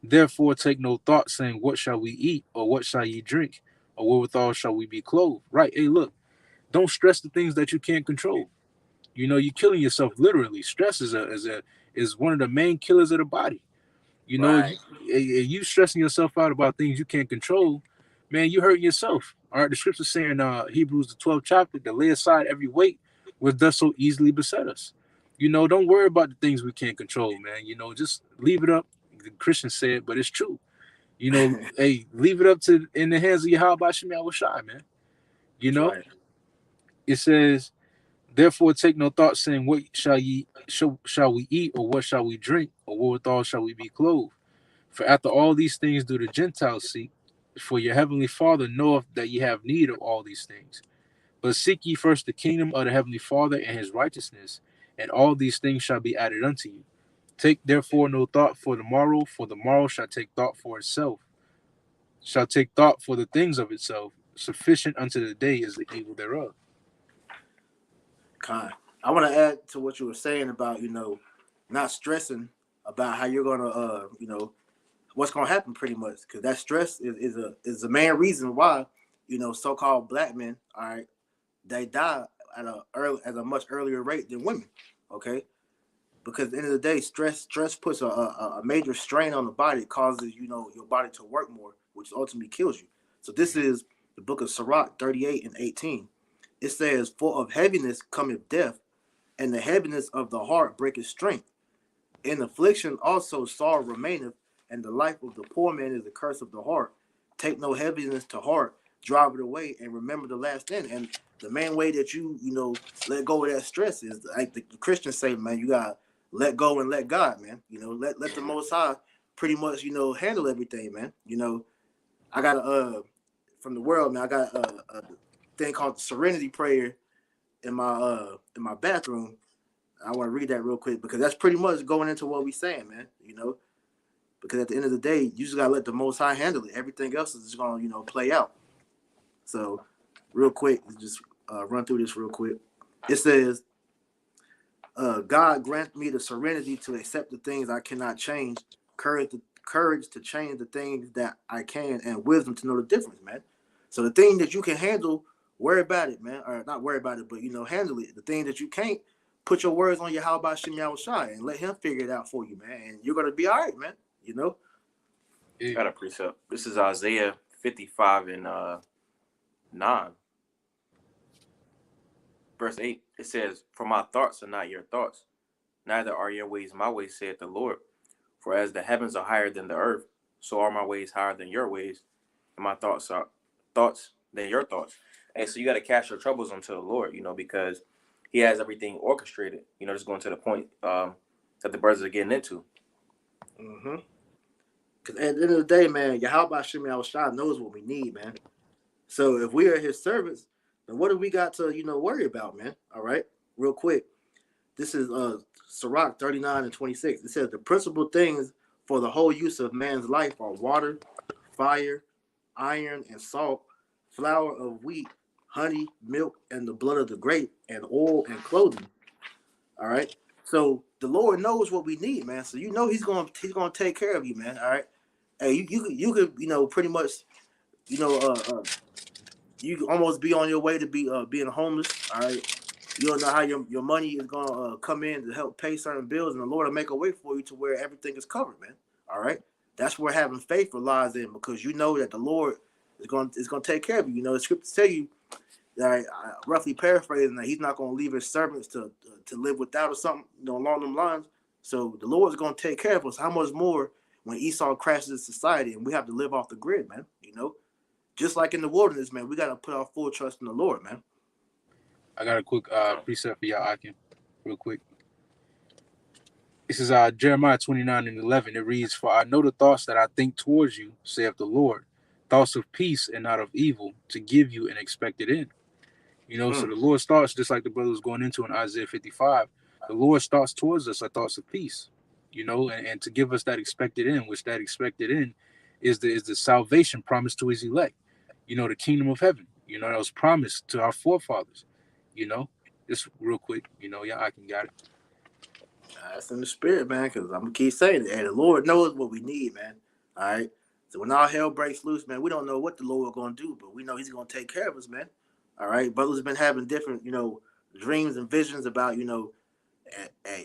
Therefore take no thought, saying, What shall we eat? Or what shall ye drink? Or wherewithal shall we be clothed?" Right? Hey, look, don't stress the things that you can't control. You're killing yourself literally. Stress is one of the main killers of the body. Right. You stressing yourself out about things you can't control, man, you hurting yourself. All right, the scripture saying, Hebrews the 12th chapter, to lay aside every weight which does so easily beset us. Don't worry about the things we can't control, man. Just leave it up. The Christian said, but it's true. Hey, leave it up to in the hands of Yahweh Shem Shai, man. You That's know, right. it says, "Therefore take no thought, saying, What shall we eat, or what shall we drink, or wherewithal shall we be clothed? For after all these things do the Gentiles seek, for your heavenly Father knoweth that ye have need of all these things. But seek ye first the kingdom of the heavenly Father and his righteousness, and all these things shall be added unto you. Take therefore no thought for the morrow shall take thought for itself, shall take thought for the things of itself. Sufficient unto the day is the evil thereof." Kind. I want to add to what you were saying about not stressing about how you're gonna what's gonna happen pretty much, because that stress is the main reason why so-called black men, all right, they die at a much earlier rate than women. Okay, because at the end of the day, stress puts a major strain on the body. It causes your body to work more, which ultimately kills you. So this is the book of Sirach 38:18. It says, "For of heaviness cometh death, and the heaviness of the heart breaketh strength. In affliction also sorrow remaineth, and the life of the poor man is the curse of the heart. Take no heaviness to heart, drive it away, and remember the last end." And the main way that let go of that stress is, like the Christians say, man, you gotta let go and let God, man. Let the Most High pretty much handle everything, man. I got from the world, man. I got a thing called the Serenity Prayer in my bathroom. I want to read that real quick, because that's pretty much going into what we're saying, man. Because at the end of the day, you just gotta let the Most High handle it. Everything else is just gonna play out. So, real quick, just run through this real quick. It says, "God grant me the serenity to accept the things I cannot change, courage to change the things that I can, and wisdom to know the difference, man." So the thing that you can handle, worry about it, man. Or not worry about it, but handle it. The thing that you can't, put your words on your how about Shem Shai and let him figure it out for you, man. And you're gonna be all right, man. Yeah. Got a precept. This is Isaiah 55 and 9. Verse 8. It says, "For my thoughts are not your thoughts, neither are your ways my ways, saith the Lord. For as the heavens are higher than the earth, so are my ways higher than your ways, and my thoughts are thoughts than your thoughts." And so you got to cast your troubles onto the Lord, because he has everything orchestrated, just going to the point that the brothers are getting into. Mm-hmm. Because at the end of the day, man, Yahweh Shem Shai knows what we need, man. So if we are his servants, then what do we got to, worry about, man? All right. Real quick. This is Sirach 39:26. It says, "The principal things for the whole use of man's life are water, fire, iron, and salt, flour of wheat, honey, milk, and the blood of the grape, and oil and clothing." All right. So the Lord knows what we need, man. So you know He's gonna take care of you, man. All right. Hey, you could pretty much you know you could almost be on your way to being homeless. All right. You don't know how your money is gonna come in to help pay certain bills, and the Lord will make a way for you to where everything is covered, man. All right. That's where having faith relies in, because you know that the Lord is gonna take care of you. You know the scriptures tell you, roughly paraphrasing, that He's not going to leave His servants to live without or something, along them lines. So the Lord is going to take care of us. How much more when Esau crashes society and we have to live off the grid, man? Just like in the wilderness, man, we got to put our full trust in the Lord, man. I got a quick precept for y'all, Akin, real quick. This is Jeremiah 29:11. It reads, "For I know the thoughts that I think towards you, saith the Lord, thoughts of peace and not of evil, to give you an expected end." So the Lord starts, just like the brother was going into in Isaiah 55. The Lord starts towards us our thoughts of peace, and to give us that expected end, which that expected end is the salvation promised to His elect. The kingdom of heaven. That was promised to our forefathers. Just real quick. Yeah, I can got it. That's in the spirit, man, because I'm going to keep saying it. And the Lord knows what we need, man. All right? So when all hell breaks loose, man, we don't know what the Lord is going to do, but we know He's going to take care of us, man. All right? Brothers have been having different, dreams and visions about,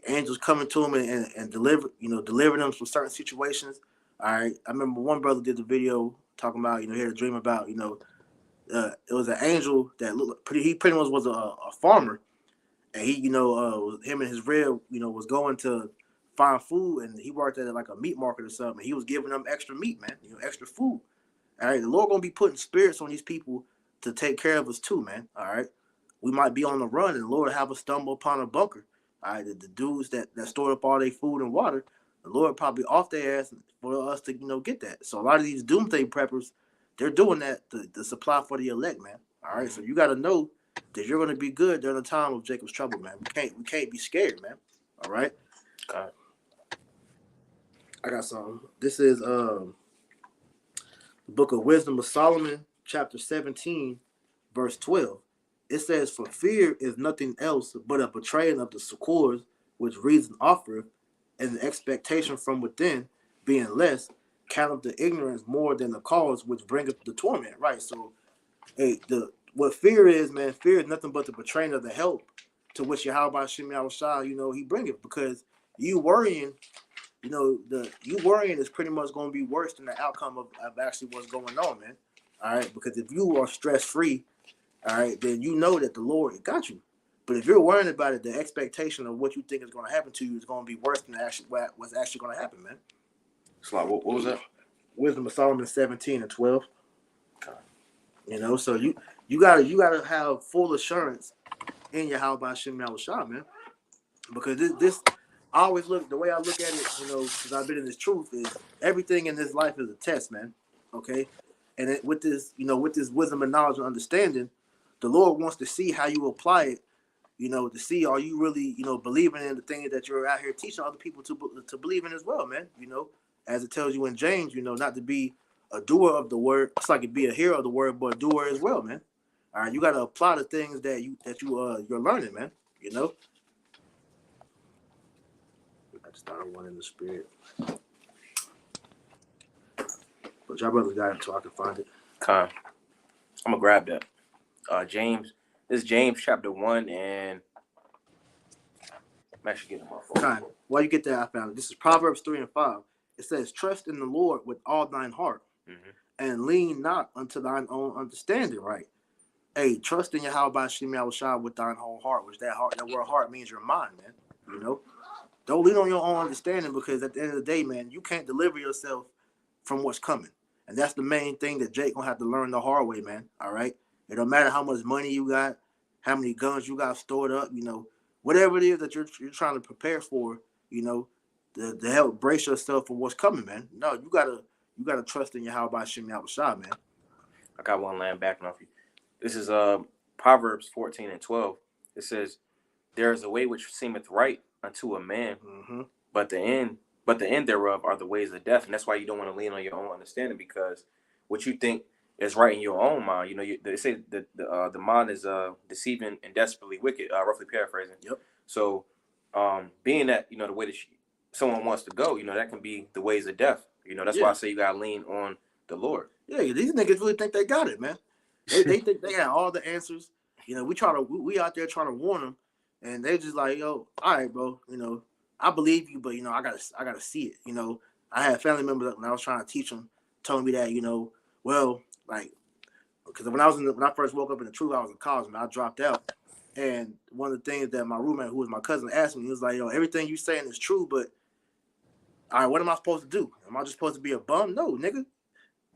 angels coming to him and delivering them from certain situations. All right? I remember one brother did the video talking about, he had a dream about, it was an angel that looked he pretty much was a farmer. And he, him and his rib, was going to find food, and he worked at like a meat market or something. He was giving them extra meat, man, extra food. All right, the Lord gonna be putting spirits on these people to take care of us too, man. All right, we might be on the run, and the Lord have us stumble upon a bunker. All right, the dudes that stored up all their food and water, the Lord probably off their ass for us to get that. So a lot of these doomsday preppers, they're doing that to supply for the elect, man. All right, so you got to know that you're going to be good during the time of Jacob's trouble, man. We can't be scared, man. All right. Okay. I got some. This is the Book of Wisdom of Solomon, chapter 17, verse 12. It says, "For fear is nothing else but a betraying of the succors which reason offereth, and the expectation from within, being less, counteth the ignorance more than the cause which bringeth the torment." Right. So, hey, what fear is, man, fear is nothing but the betraying of the help to which Yahweh Shem Shah, He bringeth, because you worrying, you worrying is pretty much going to be worse than the outcome of actually what's going on, man. All right, because if you are stress free, all right, then you know that the Lord got you. But if you're worrying about it, the expectation of what you think is going to happen to you is going to be worse than what's actually going to happen, man. So like, what was that? Wisdom of Solomon 17 and 12. So you gotta have full assurance in your Yahweh Shem Shah, man. Because this I always look, the way I look at it, because I've been in this truth, is everything in this life is a test, man. Okay, and with this wisdom and knowledge and understanding, the Lord wants to see how you apply it. To see, are you really believing in the things that you're out here teaching other people to believe in as well, man. As it tells you in James, not to be a doer of the word. It's like to be a hearer of the word, but a doer as well, man. All right, you got to apply the things that you're learning, man. I just started one in the spirit. But y'all brothers got it so I can find it. I'm gonna grab that. James. This is James chapter 1, and I'm actually getting my phone. While you get that, I found it. This is Proverbs 3 and 5. It says, "Trust in the Lord with all thine heart, and lean not unto thine own understanding." Right. Hey, trust in Yahweh Shem Shah with thine whole heart, which that word heart means your mind, man. Don't lean on your own understanding, because at the end of the day, man, you can't deliver yourself from what's coming. And that's the main thing that Jake gonna have to learn the hard way, man. All right. It don't matter how much money you got, how many guns you got stored up, whatever it is that you're trying to prepare for, to help brace yourself for what's coming, man. No, you gotta trust in Yahweh Shem Shah, man. I got one line backing off you. This is Proverbs 14 and 12. It says, "There is a way which seemeth right unto a man, but the end thereof are the ways of death." And that's why you don't want to lean on your own understanding, because what you think is right in your own mind, they say that the mind is deceiving and desperately wicked. Roughly paraphrasing. Yep. So being that, the way that someone wants to go, that can be the ways of death. That's why I Yeah, say you gotta lean on the Lord. yeah. These niggas really think they got it, man. They think they have all the answers. We out there trying to warn them, and they just like, yo, all right, bro. I believe you, but I gotta see it. I had family members when I was trying to teach them, telling me that, well, like, because when I first woke up in the truth, I was in college, man. I dropped out, and one of the things that my roommate, who was my cousin, asked me, he was like, yo, everything you saying is true, but all right, what am I supposed to do? Am I just supposed to be a bum? No, nigga.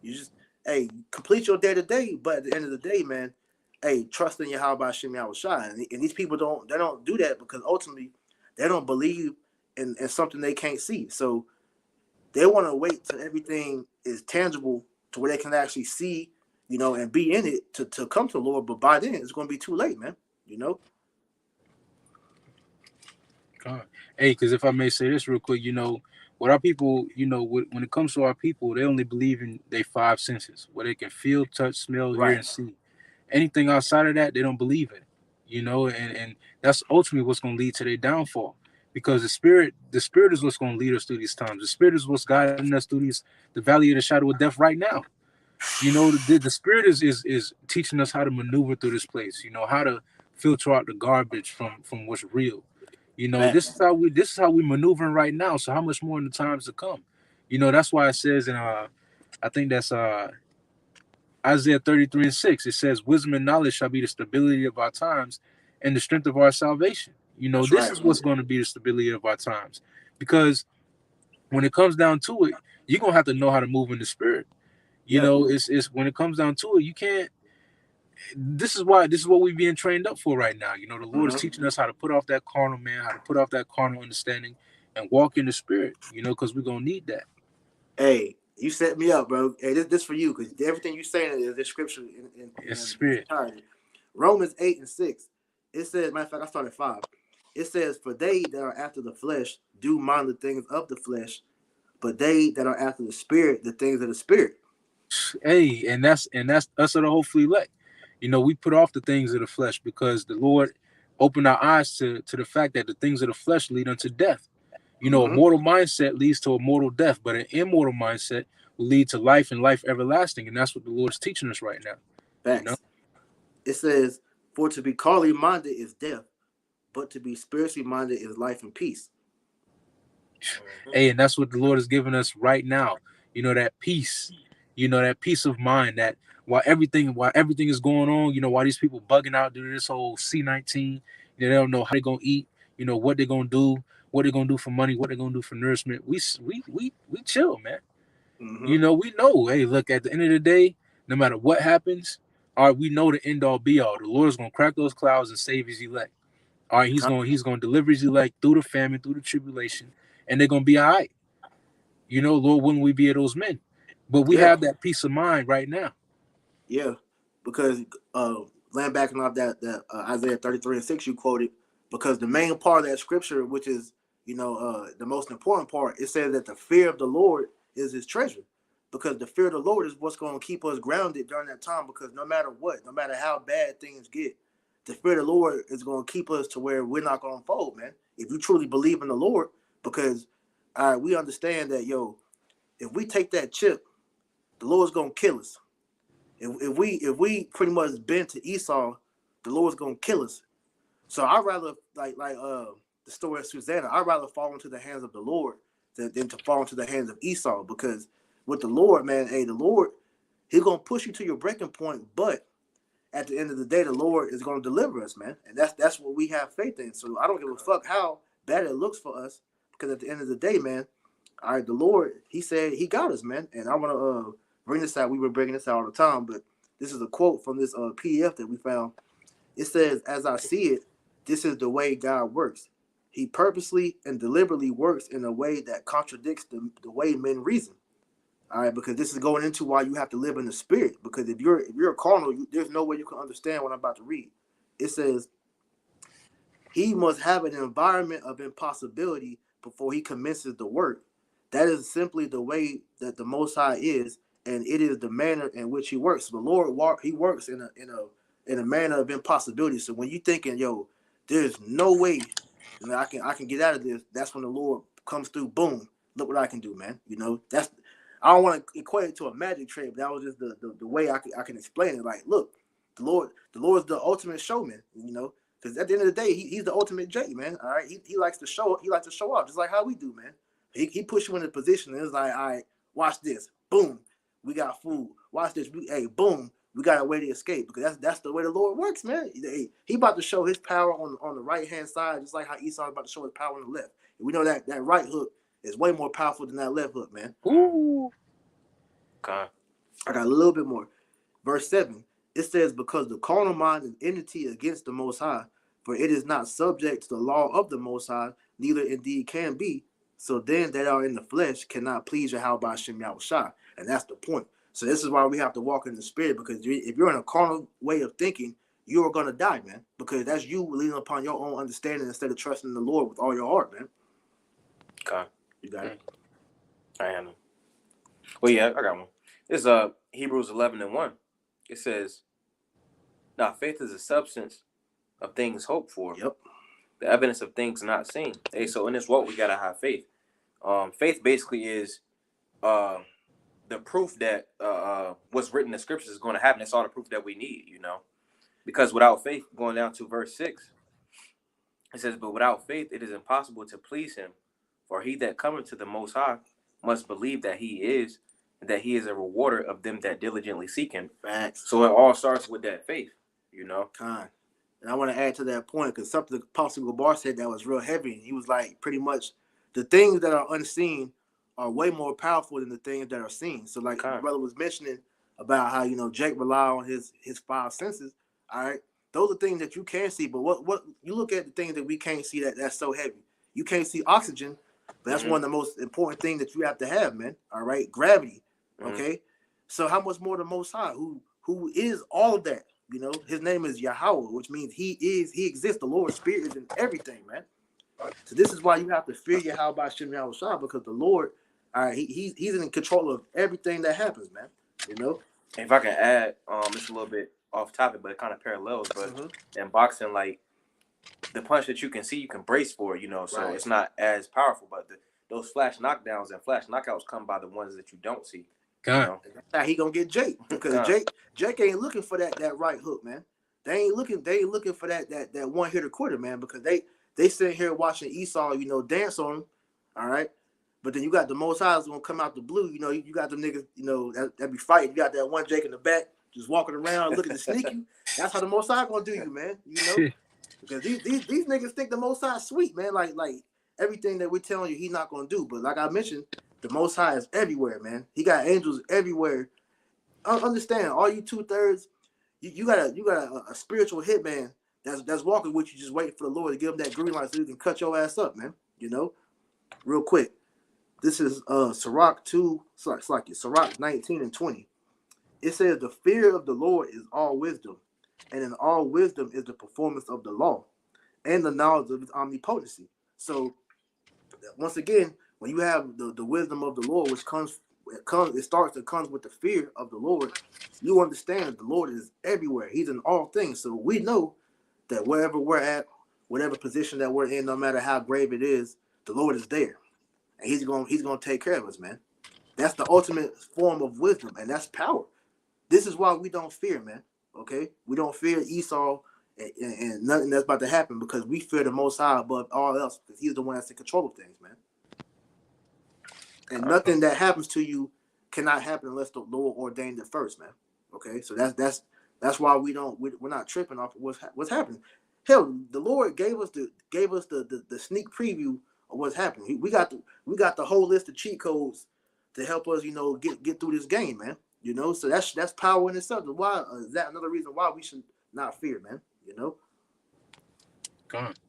You just, hey, complete your day to day, but at the end of the day, man, hey, trust in your how about Shimmy I was shy. And these people don't do that because ultimately they don't believe in something they can't see. So they want to wait till everything is tangible to where they can actually see, and be in it to come to the Lord. But by then it's gonna be too late, man. You know? God. Hey, because if I may say this real quick, what our people, when it comes to our people, they only believe in their five senses, where they can feel, touch, smell, hear, Right. and see. Anything outside of that, they don't believe in. And that's ultimately what's going to lead to their downfall. Because the spirit is what's going to lead us through these times. The spirit is what's guiding us through the valley of the shadow of death right now. The spirit is teaching us how to maneuver through this place. How to filter out the garbage from what's real. This Facts. is how we maneuvering right now. So how much more in the times to come? That's why it says in I think that's Isaiah 33:6. It says, "Wisdom and knowledge shall be the stability of our times, and the strength of our salvation." That's This right. is what's going to be the stability of our times, because when it comes down to it, you're gonna have to know how to move in the spirit. Yep. It's when it comes down to it, you can't. This is what we're being trained up for right now. The Lord is Mm-hmm. teaching us how to put off that carnal man, how to put off that carnal understanding, and walk in the spirit. Because we're gonna need that. Hey, you set me up, bro. Hey, this for you because everything you saying is this scripture in It's its spirit. entirety. Romans 8:6. It says, matter of fact, I started 5. It says, "For they that are after the flesh do mind the things of the flesh, but they that are after the spirit, the things of the spirit." Hey, and that's us of the hopefully elect. We put off the things of the flesh because the Lord opened our eyes to the fact that the things of the flesh lead unto death. A Mm-hmm. mortal mindset leads to a mortal death, but an immortal mindset will lead to life and life everlasting. And that's what the Lord is teaching us right now. You know, Facts. It says, "For to be carnally minded is death, but to be spiritually minded is life and peace." Mhm. hey, and that's what the Lord is giving us right now. That peace. That peace of mind. That while everything is going on, while these people bugging out due to this whole C-19, they don't know how they're gonna eat. What they're gonna do, what they're gonna do for money, what they're gonna do for nourishment. We chill, man. Mm-hmm. We know. Hey, look, at the end of the day, no matter what happens, all right, we know the end all be all. The Lord is gonna crack those clouds and save His elect. All right, He's gonna deliver His elect through the famine, through the tribulation, and they're gonna be all right. Lord, wouldn't we be of those men? But we Yeah. have that peace of mind right now. Yeah, because land backing off that Isaiah 33:6 you quoted, because the main part of that scripture, which is the most important part, it says that the fear of the Lord is His treasure, because the fear of the Lord is what's going to keep us grounded during that time. Because no matter what, no matter how bad things get, the fear of the Lord is going to keep us to where we're not going to fold, man. If you truly believe in the Lord, because we understand that if we take that chip, the Lord's going to kill us. If we pretty much bend to Esau, the Lord's gonna kill us. So I'd rather like the story of Susanna. I'd rather fall into the hands of the Lord than to fall into the hands of Esau, because with the Lord, man, hey, the Lord, He's gonna push you to your breaking point, but at the end of the day, the Lord is gonna deliver us, man, and that's what we have faith in. So I don't give a fuck how bad it looks for us, because at the end of the day, man, all right, the Lord, He said He got us, man, and I want to bring this out. We were bringing this out all the time, but this is a quote from this PDF that we found. It says, "As I see it, this is the way God works. He purposely and deliberately works in a way that contradicts the way men reason." All right, because this is going into why you have to live in the spirit. Because if you're a carnal, there's no way you can understand what I'm about to read. It says, "He must have an environment of impossibility before he commences the work. That is simply the way that the Most High is, and it is the manner in which He works. The Lord He works in a manner of impossibility. So when you thinking, yo, there's no way and I can get out of this. That's when the Lord comes through. Boom! Look what I can do, man. You know, that's I don't want to equate it to a magic trick, but that was just the way I can explain it. Like, look, the Lord's the ultimate showman. You know, because at the end of the day, he's the ultimate J, man. All right, he likes to show off, just like how we do, man. He puts you in a position and it's like, all right, watch this. Boom, we got food. Watch this. Hey, boom, we got a way to escape, because that's the way the Lord works, man. He about to show his power on the right hand side, just like how Esau is about to show his power on the left. And we know that right hook is way more powerful than that left hook, man. Ooh. Okay. I got a little bit more. Verse 7, it says, because the carnal mind is enmity against the Most High, for it is not subject to the law of the Most High, neither indeed can be. So then that are in the flesh cannot please Yahweh Hashem Yahushua. And that's the point. So this is why we have to walk in the spirit, because if you're in a carnal way of thinking, you are going to die, man, because that's you leaning upon your own understanding instead of trusting the Lord with all your heart, man. Okay. You got it? I am. Well, yeah, I got one. This is Hebrews 11:1. It says, now faith is the substance of things hoped for. Yep. The evidence of things not seen. Hey, so in this walk, we got to have faith. Faith basically is the proof that what's written in the scriptures is going to happen. That's all the proof that we need, you know. Because without faith, going down to verse 6, it says, but without faith, it is impossible to please him. For he that cometh to the Most High must believe that he is, and that he is a rewarder of them that diligently seek him. Facts. So it all starts with that faith, you know. Kind. And I want to add to that point, because something the Apostle Gabar said that was real heavy. He was like, pretty much, the things that are unseen are way more powerful than the things that are seen. So like the brother was mentioning about how, you know, Jake rely on his 5 senses. All right, those are things that you can see, but what you look at the things that we can't see that's so heavy. You can't see oxygen, but that's one of the most important things that you have to have, man. All right, gravity. Okay, so how much more the Most High, who is all of that? You know, his name is Yahweh, which means he exists. The Lord's Spirit is in everything, man. So this is why you have to fear Yahweh by Shem Yahushua, because the Lord, all right, he's in control of everything that happens, man. You know. If I can add, it's a little bit off topic, but it kind of parallels. But in boxing, like the punch that you can see, you can brace for, you know, so it's not as powerful. But those flash knockdowns and flash knockouts come by the ones that you don't see. You know? That's how he gonna get Jake, because Jake ain't looking for that right hook, man. They ain't looking for that one hitter quitter, man, because they sit here watching Esau, you know, dance on him. All right. But then you got the Most High gonna come out the blue. You know, you got the niggas, you know, that be fighting. You got that one Jake in the back just walking around looking to sneak you. That's how the Most High gonna do you, man. You know, because these niggas think the Most High sweet, man. Like everything that we're telling you, he's not gonna do. But like I mentioned, the Most High is everywhere, man. He got angels everywhere. Understand, all you 2/3, you got a spiritual hitman that's walking with you, just waiting for the Lord to give him that green light so he can cut your ass up, man. You know, real quick. This is Sirach 19:20. It says, the fear of the Lord is all wisdom, and in all wisdom is the performance of the law, and the knowledge of his omnipotency. So once again, when you have the wisdom of the Lord, which comes with the fear of the Lord, you understand that the Lord is everywhere. He's in all things. So we know that wherever we're at, whatever position that we're in, no matter how grave it is, the Lord is there. And he's gonna take care of us, man. That's the ultimate form of wisdom, and that's power. This is why we don't fear, man. Okay, we don't fear Esau and nothing that's about to happen, because we fear the Most High above all else, because he's the one that's in control of things, man. And nothing that happens to you cannot happen unless the Lord ordained it first, man. Okay, so that's why we're not tripping off of what's happening. Hell, the Lord gave us the sneak preview of what's happening. We got the whole list of cheat codes to help us, you know, get through this game, man. You know, so that's power in itself. Why is that another reason why we should not fear, man? You know. God.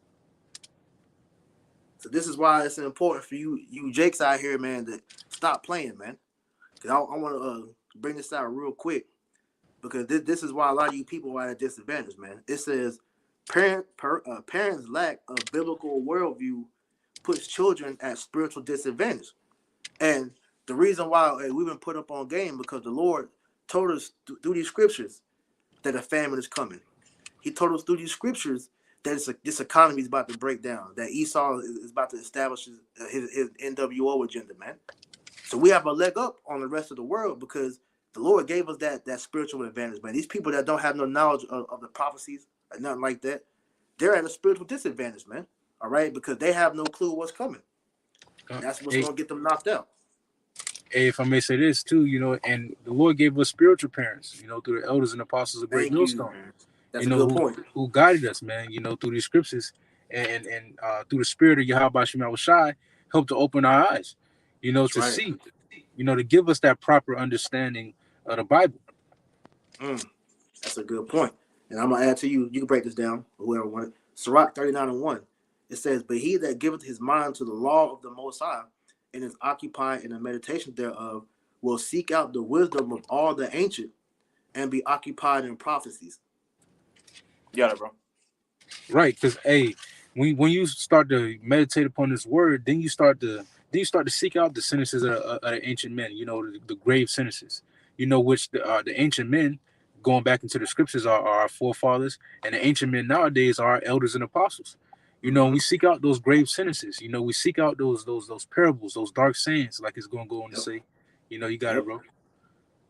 So this is why it's important for you Jakes out here, man, to stop playing, man. Because I want to bring this out real quick, because this is why a lot of you people are at a disadvantage, man. It says parents' lack of biblical worldview puts children at spiritual disadvantage. And the reason why we've been put up on game, because the Lord told us through these scriptures that a famine is coming. He told us through these scriptures that this economy is about to break down. That Esau is about to establish his NWO agenda, man. So we have a leg up on the rest of the world because the Lord gave us that spiritual advantage, man. These people that don't have no knowledge of the prophecies or nothing like that, they're at a spiritual disadvantage, man. All right, because they have no clue what's coming. That's what's Hey, going to get them knocked out. hey, if I may say this too, and the Lord gave us spiritual parents, through the elders and apostles of Great Thank you. Millstone, That's a good who point. who guided us, man, through these scriptures and through the spirit of Yahweh Shema Shai, helped to open our eyes, That's to right. see, to give us that proper understanding of the Bible. That's a good point. And I'm gonna add to you. You can break this down, whoever wanted. Sirach 39:1. It says, "But he that giveth his mind to the law of the Most High, and is occupied in the meditation thereof, will seek out the wisdom of all the ancient, and be occupied in prophecies." Yeah, bro. Right, because when you start to meditate upon this word, then you start to seek out the sentences of the ancient men. The grave sentences. Which the ancient men, going back into the scriptures, are our forefathers, and the ancient men nowadays are our elders and apostles. We seek out those grave sentences. We seek out those parables, those dark sayings, like it's going to go on to say. You got it, bro.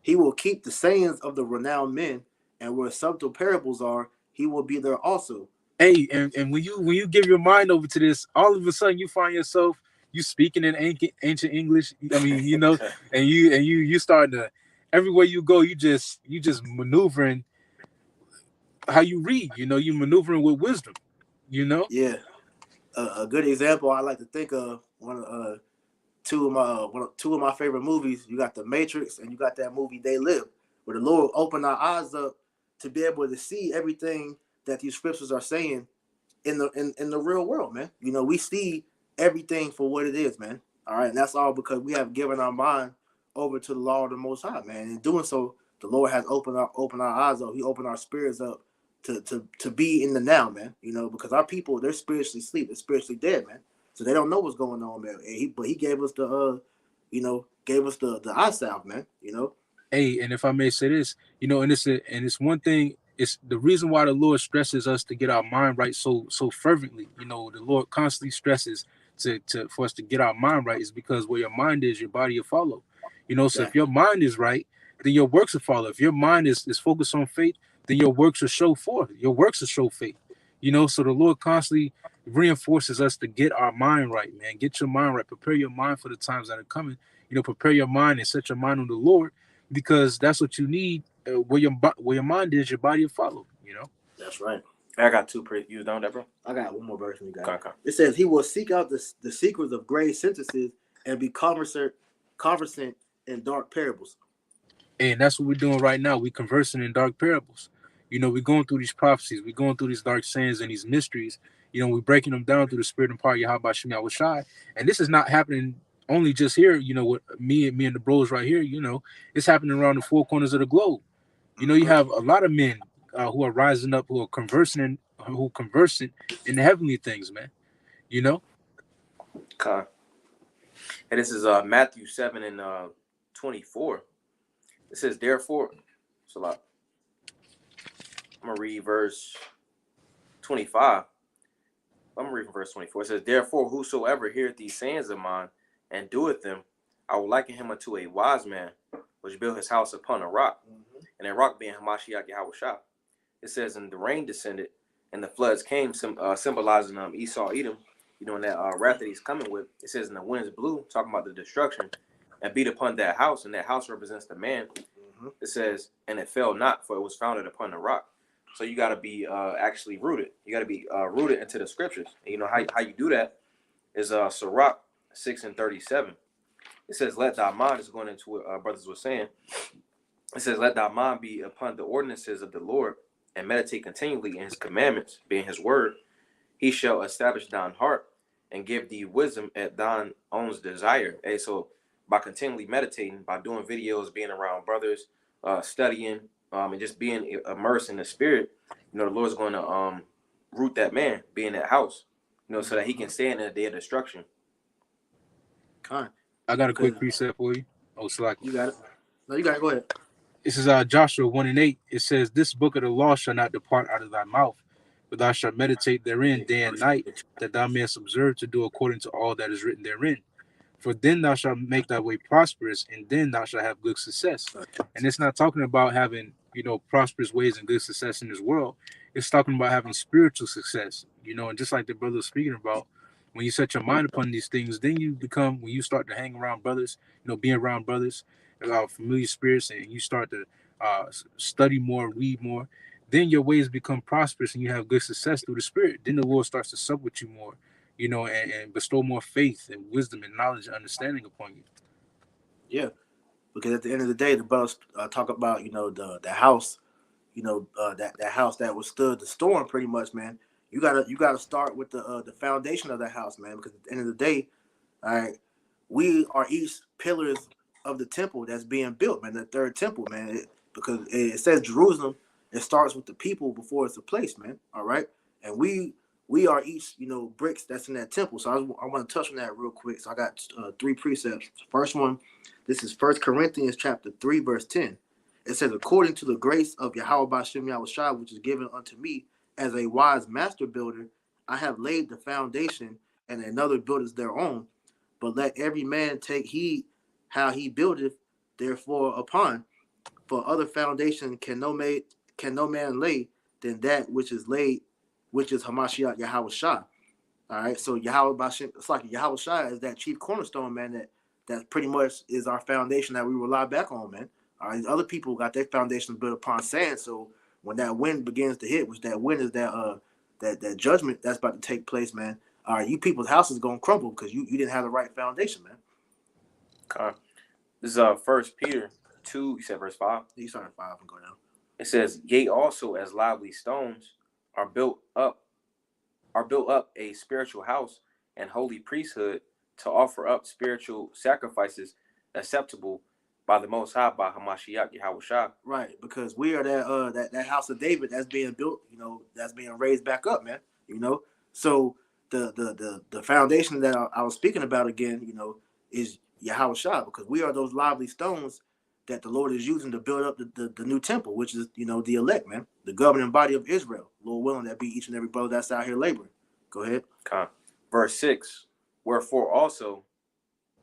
He will keep the sayings of the renowned men, and where subtle parables are, he will be there also. Hey, and when you give your mind over to this, all of a sudden you find yourself you speaking in ancient English. I mean, and you starting to everywhere you go, you just maneuvering how you read. You maneuvering with wisdom. Yeah, a good example I like to think of two of my favorite movies. You got The Matrix, and you got that movie They Live, where the Lord opened our eyes up to be able to see everything that these scriptures are saying in the real world, man. We see everything for what it is, man. All right, and that's all because we have given our mind over to the law of the Most High, man. In doing so, the Lord has opened our eyes up. He opened our spirits up to be in the now, man. Because our people, they're spiritually asleep, they're spiritually dead, man. So they don't know what's going on, man. But he gave us the eye salve, man. Hey, and if I may say this, and it's one thing. It's the reason why the Lord stresses us to get our mind right so fervently. The Lord constantly stresses for us to get our mind right is because where your mind is, your body will follow. So Exactly. if your mind is right, then your works will follow. If your mind is focused on faith, then your works will show forth. Your works will show faith. So the Lord constantly reinforces us to get our mind right, man. Get your mind right. Prepare your mind for the times that are coming. Prepare your mind and set your mind on the Lord, because that's what you need. Where your mind is, your body will follow. That's right. I got two you done that, bro? I got one more verse from you guys. Okay. It says, "He will seek out the secrets of grave sentences and be conversant in dark parables." And that's what we're doing right now. We're conversing in dark parables. We're going through these prophecies. We're going through these dark sayings and these mysteries. We're breaking them down through the spirit and power of Yahweh Shem Shai. And this is not happening only just here, with me and the bros right here. It's happening around the four corners of the globe. You have a lot of men who are rising up, who are conversing in the heavenly things, man. Okay. And this is Matthew 7 and 24. It says, therefore, it's a lot. I'm going to read verse 25. I'm going to read from verse 24. It says, therefore, whosoever heareth these sayings of mine and doeth them, I will liken him unto a wise man, which built his house upon a rock. And that rock being Hamashiach Yahushua. It says, and the rain descended, and the floods came, symbolizing Esau, Edom, and that wrath that he's coming with. It says, and the winds blew, talking about the destruction, and beat upon that house, and that house represents the man. It says, and it fell not, for it was founded upon the rock. So you got to be actually rooted. You got to be rooted into the scriptures. And how you do that is Sirach 6 and 37. It says, let thy mind, is going into what brothers were saying. It says, let thy mind be upon the ordinances of the Lord, and meditate continually in his commandments, being his word. He shall establish thine heart, and give thee wisdom at thine own desire. Hey, so by continually meditating, by doing videos, being around brothers, studying, and just being immersed in the spirit, the Lord's going to root that man, be in that house, so that he can stand in the day of destruction. I got a quick precept for you. Oh, Slack. You got it. No, you got it. Go ahead. This is Joshua 1 and 8. It says, this book of the law shall not depart out of thy mouth, but thou shalt meditate therein day and night, that thou mayest observe to do according to all that is written therein. For then thou shalt make thy way prosperous, and then thou shalt have good success. And it's not talking about having, prosperous ways and good success in this world. It's talking about having spiritual success, and just like the brother was speaking about, when you set your mind upon these things, then you become, when you start to hang around brothers, being around brothers, familiar spirits, and you start to study more, read more, then your ways become prosperous and you have good success through the spirit. Then the Lord starts to sup with you more, and bestow more faith and wisdom and knowledge and understanding upon you. Yeah, because at the end of the day, the brothers talk about the house, that house that withstood the storm, pretty much, man. You gotta start with the foundation of that house, man. Because at the end of the day, all right, we are each pillars of the temple that's being built, man. The third temple, man. Because it says Jerusalem, it starts with the people before it's a place, man. All right, and we are each bricks that's in that temple. So I want to touch on that real quick. So I got three precepts. First one, this is 1 Corinthians chapter 3 verse 10. It says, according to the grace of Yahweh Bashem Yahushua, which is given unto me as a wise master builder, I have laid the foundation, and another buildeth their own. But let every man take heed how he buildeth, therefore upon. For other foundation can no man lay than that which is laid, which is Hamashiach Yahweh Shah. All right, so Yahweh Bashem, it's like Yahweh Shah is that chief cornerstone, man. That pretty much is our foundation that we rely back on, man. All right, other people got their foundation built upon sand. So when that wind begins to hit, which that wind is that judgment that's about to take place, man. All right, you people's house is gonna crumble because you didn't have the right foundation, man. Okay. This is 1 Peter 2. You said verse 5. You start at 5 and go down. It says, "Yea, also as lively stones are built up a spiritual house and holy priesthood, to offer up spiritual sacrifices acceptable by the Most High, by Hamashiach Yahushua." Right, because we are that house of David that's being built, that's being raised back up, man. So the foundation that I was speaking about again, is Yahushua, because we are those lively stones that the Lord is using to build up the new temple, which is the elect, man, the governing body of Israel. Lord willing, that be each and every brother that's out here laboring. Go ahead. Okay. Verse 6. "Wherefore also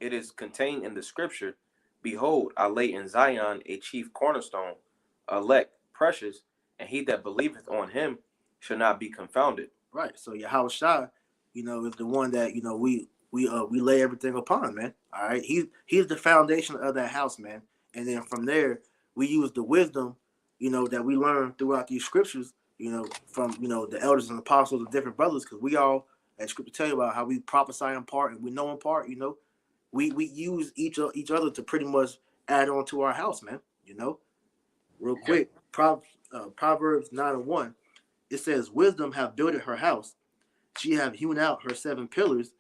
it is contained in the scripture, Behold, I lay in Zion a chief cornerstone, elect, precious, and he that believeth on him shall not be confounded." Right. So Yahushua, is the one that we lay everything upon, man. All right. He's the foundation of that house, man. And then from there, we use the wisdom, that we learn throughout these scriptures, from the elders and apostles of different brothers, because we all, as scripture tell you about how we prophesy in part and we know in part, we use each other to pretty much add on to our house, man. Real quick, Proverbs 9:1, it says, "Wisdom have builded her house. She have hewn out her 7 pillars.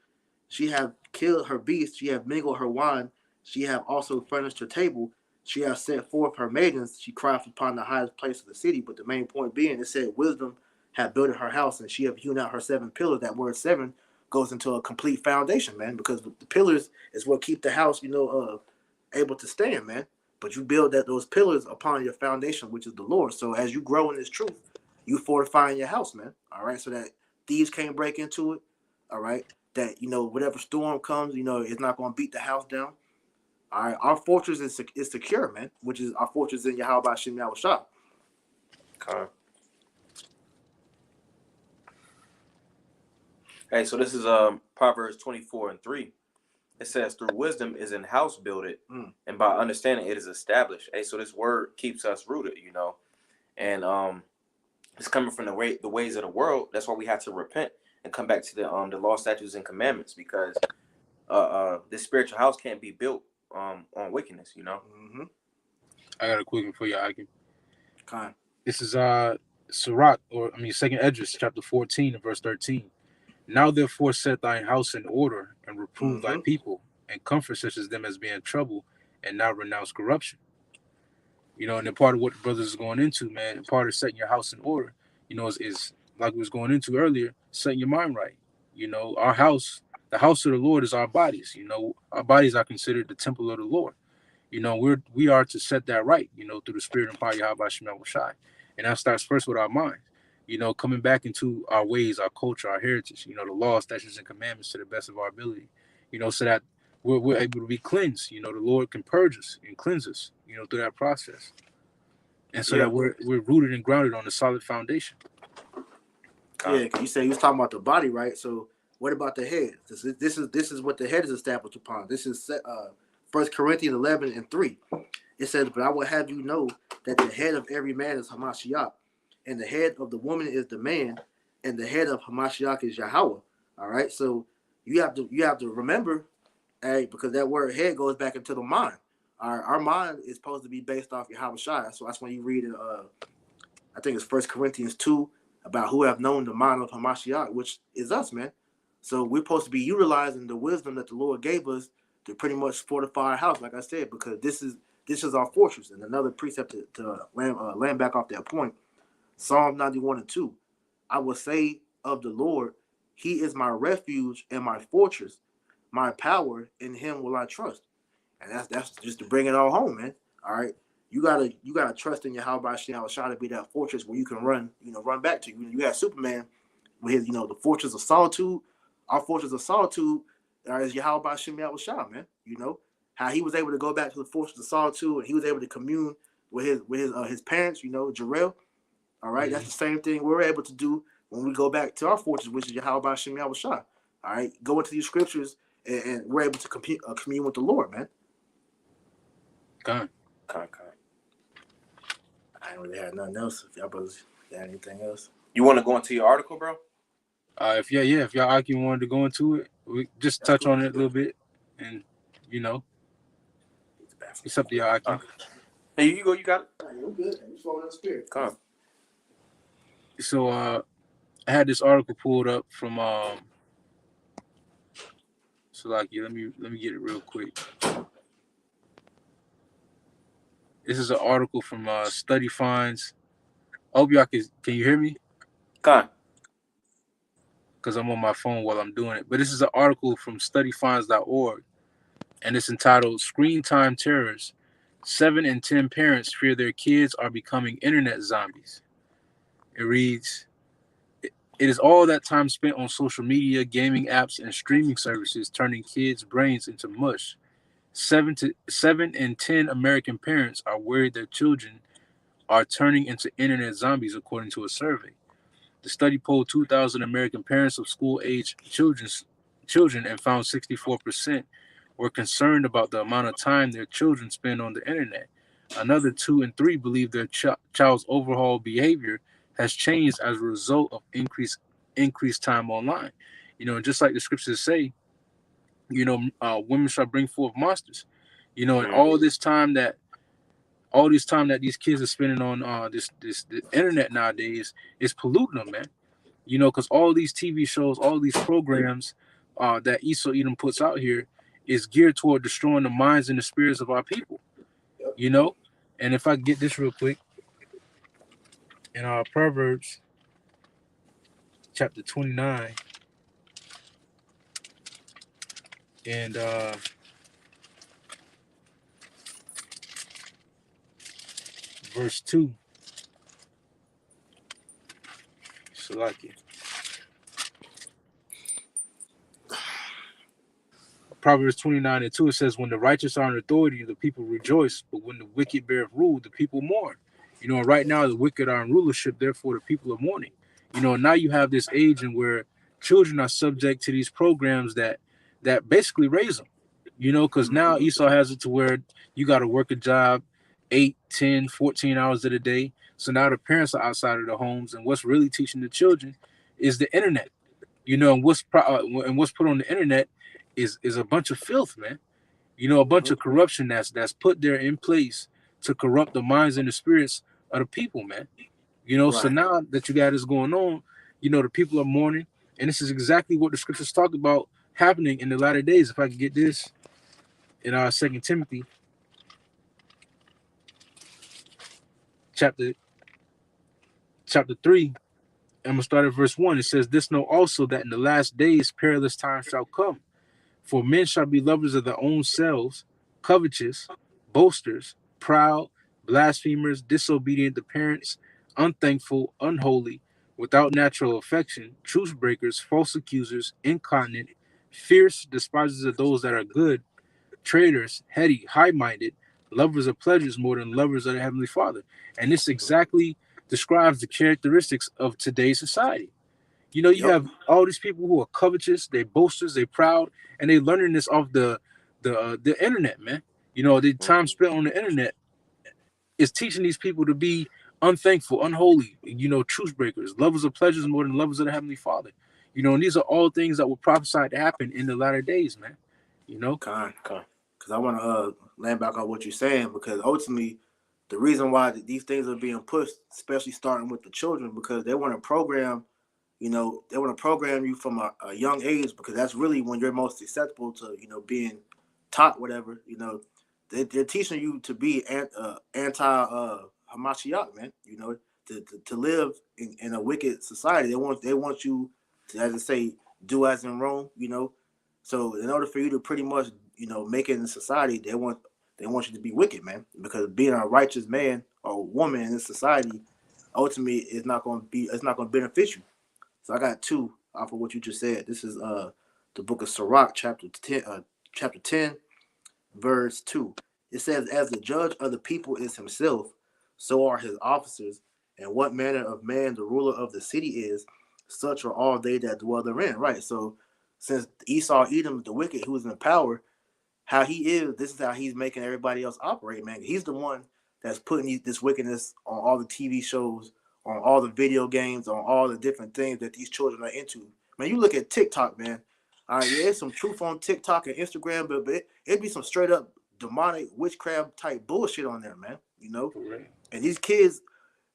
She have killed her beasts. She have mingled her wine. She have also furnished her table. She have set forth her maidens. She crieth upon the highest place of the city." But the main point being, it said, wisdom have built her house, and she have hewn out her 7 pillars. That word 7 goes into a complete foundation, man, because the pillars is what keep the house, able to stand, man. But you build those pillars upon your foundation, which is the Lord. So as you grow in this truth, you fortifying your house, man. All right, so that thieves can't break into it. All right, that whatever storm comes, it's not going to beat the house down. All right, our fortress is secure, man, which is our fortress in Yahweh Shem Yahushua. Okay. Hey, so this is Proverbs 24:3. It says, "Through wisdom is an house builded, and by understanding it is established." Hey, so this word keeps us rooted, and it's coming from the ways of the world. That's why we have to repent and come back to the law, statutes, and commandments, because this spiritual house can't be built on wickedness. Mm-hmm. I got a quick one for you, Ike. Okay. This is Sirach, Second Esdras, chapter 14 and verse 13. "Now therefore set thine house in order, and reprove thy people, and comfort such as them as be in trouble, and now renounce corruption." And then part of what the brothers is going into, man, part of setting your house in order, is like we was going into earlier, setting your mind right. Our house, the house of the Lord, is our bodies. Our bodies are considered the temple of the Lord. We are to set that right, through the spirit and power of Yahweh Shai. And that starts first with our mind. coming back into our ways, our culture, our heritage, the law, statutes, and commandments to the best of our ability, so that we're able to be cleansed. The Lord can purge us and cleanse us, through that process. And so Yeah. that we're rooted and grounded on a solid foundation. Yeah, because you said you was talking about the body, right? So what about the head? This is what the head is established upon. This is 1 Corinthians 11:3. It says, "But I will have you know that the head of every man is Hamashiach, and the head of the woman is the man, and the head of Hamashiach is Yahweh." All right, so you have to remember, hey, because that word head goes back into the mind. Our mind is supposed to be based off Yahweh Shai. So that's when you read in I think it's 1 Corinthians 2 about who have known the mind of Hamashiach, which is us, man. So we're supposed to be utilizing the wisdom that the Lord gave us to pretty much fortify our house, like I said, because this is our fortress. And another precept to land back off that point, Psalm 91:2. I will say of the Lord, He is my refuge and my fortress, my power, in Him will I trust. And that's just to bring it all home, man. All right. You gotta trust in your Yahweh Shai to be that fortress where you can run back to. You got Superman with his, the fortress of solitude. Our fortress of solitude is Yahweh Shai, man. How he was able to go back to the fortress of solitude and he was able to commune with his parents, Jarrell. All right, that's the same thing we're able to do when we go back to our fortress, which is Yahweh Shai. All right, go into these scriptures and we're able to commune with the Lord, man. Con. I ain't really had nothing else. If y'all brothers got anything else, You want to go into your article, bro? If y'all Aki wanted to go into it, we just touch on it a little bit, and it's up to y'all Aki. Hey, you go. You got it. I'm good. I'm just flowing in the spirit. Come. So I had this article pulled up from so like let me get it real quick. This is an article from Study Finds. I hope y'all can you hear me? Come. Because I'm on my phone while I'm doing it. But this is an article from studyfinds.org, and it's entitled "Screen Time Terrors: 7 in 10 Parents Fear Their Kids Are Becoming Internet Zombies." It reads, "It is all that time spent on social media, gaming apps, and streaming services turning kids' brains into mush. 7 in 10 American parents are worried their children are turning into internet zombies, according to a survey. The study polled 2,000 American parents of school-age children and found 64% were concerned about the amount of time their children spend on the internet. Another 2 in 3 believe their child's overall behavior has changed as a result of increased time online. And just like the scriptures say, women shall bring forth monsters. And all this time that these kids are spending on this the internet nowadays is polluting them, man. Because all these TV shows, all these programs that Esau Edom puts out here is geared toward destroying the minds and the spirits of our people. And if I get this real quick, in Proverbs chapter 29 and verse 2, so like it. Proverbs 29:2, it says, "When the righteous are in authority, the people rejoice, but when the wicked bear rule, the people mourn." And right now the wicked are in rulership, therefore the people are mourning. And now you have this age in where children are subject to these programs that basically raise them. Because now Esau has it to where you got to work a job 8, 10, 14 hours of the day. So now the parents are outside of the homes, and what's really teaching the children is the internet. And what's put on the internet is a bunch of filth, man. A bunch of corruption that's put there in place to corrupt the minds and the spirits of the people, man. Right. So now that you got this going on, the people are mourning, and this is exactly what the scriptures talk about happening in the latter days. If I can get this in our 2 Timothy chapter 3, I'm gonna start at verse 1. It says, "This know also that in the last days perilous times shall come. For men shall be lovers of their own selves, covetous, boasters, proud, blasphemers, disobedient to parents, unthankful, unholy, without natural affection, truce breakers, false accusers, incontinent, fierce, despisers of those that are good, traitors, heady, high-minded, lovers of pleasures more than lovers of the Heavenly Father. And this exactly describes the characteristics of today's society. You know, you Yep. have all these people who are covetous, they boasters, they proud, and they learning this off the internet, man. You know, the time spent on the internet is teaching these people to be unthankful, unholy, you know, truce breakers, lovers of pleasures more than lovers of the Heavenly Father. You know, and these are all things that were prophesied to happen in the latter days, man. You know? Because I want to land back on what you're saying, because ultimately the reason why these things are being pushed, especially starting with the children, because they want to program, they want to program you from a young age, because that's really when you're most susceptible to, being taught whatever. They're teaching you to be anti Hamashiach, man. To live in a wicked society. They want you to, as I say, do as in Rome. So in order for you to pretty much, make it in society, they want you to be wicked, man. Because being a righteous man or woman in this society, ultimately, it's not going to benefit you. So I got two off of what you just said. This is the book of Sirach, chapter 10, verse 2. It says, "As the judge of the people is himself, so are his officers, and what manner of man the ruler of the city is, such are all they that dwell therein." Right. So since Esau, Edom, the wicked, who is in power, how he is, this is how he's making everybody else operate, man. He's the one that's putting this wickedness on all the TV shows, on all the video games, on all the different things that these children are into. Man, you look at TikTok, man. All right, yeah, there's some truth on TikTok and Instagram, but it'd be some straight up demonic witchcraft type bullshit on there, man. And these kids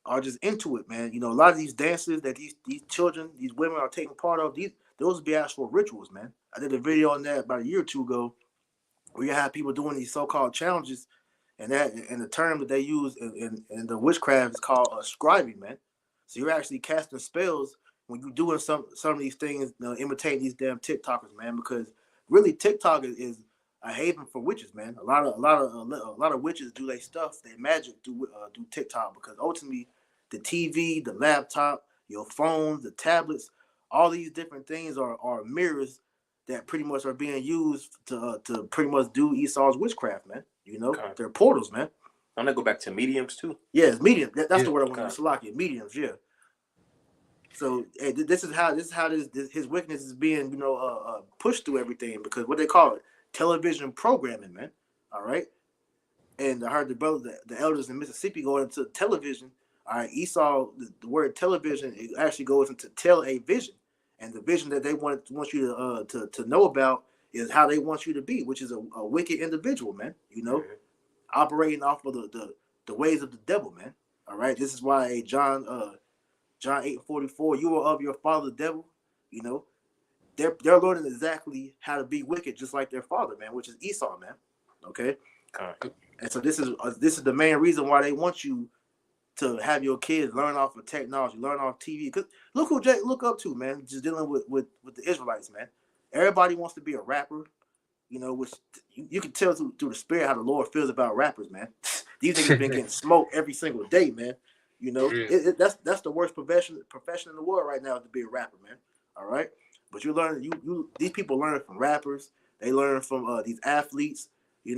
are just into it, man. A lot of these dances that these children, these women are taking part of, those be actual rituals, man. I did a video on that about a year or two ago, where you have people doing these so-called challenges, and the term that they use in the witchcraft is called scribing, man. So you're actually casting spells when you're doing some of these things, imitating these damn TikTokers, man. Because really, TikTok is a haven for witches, man. A lot of witches do their stuff, their magic do TikTok, because ultimately the TV, the laptop, your phones, the tablets, all these different things are mirrors that pretty much are being used to pretty much do Esau's witchcraft, man. They're portals, man. I'm gonna go back to mediums too. Yeah, it's medium. That's Yeah. the word I want to Salaki. Mediums, yeah. So hey, this is how his wickedness is being, pushed through everything, because what they call it, television programming, man. All right. And I heard the elders in Mississippi going into television. All right, Esau, the word television, it actually goes into tell a vision, and the vision that they want you to know about is how they want you to be, which is a wicked individual, man. Operating off of the ways of the devil, man. All right, this is why John 8:44, you are of your father the devil. They're learning exactly how to be wicked, just like their father, man, which is Esau, man. Okay. And so this is the main reason why they want you to have your kids learn off of technology, learn off TV. Because look who Jake look up to, man. Just dealing with the Israelites, man. Everybody wants to be a rapper, which you can tell through the spirit how the Lord feels about rappers, man. These niggas been getting smoked every single day, man. That's the worst profession in the world right now, is to be a rapper, man. All right, but you learn these people learn from rappers. They learn from these athletes.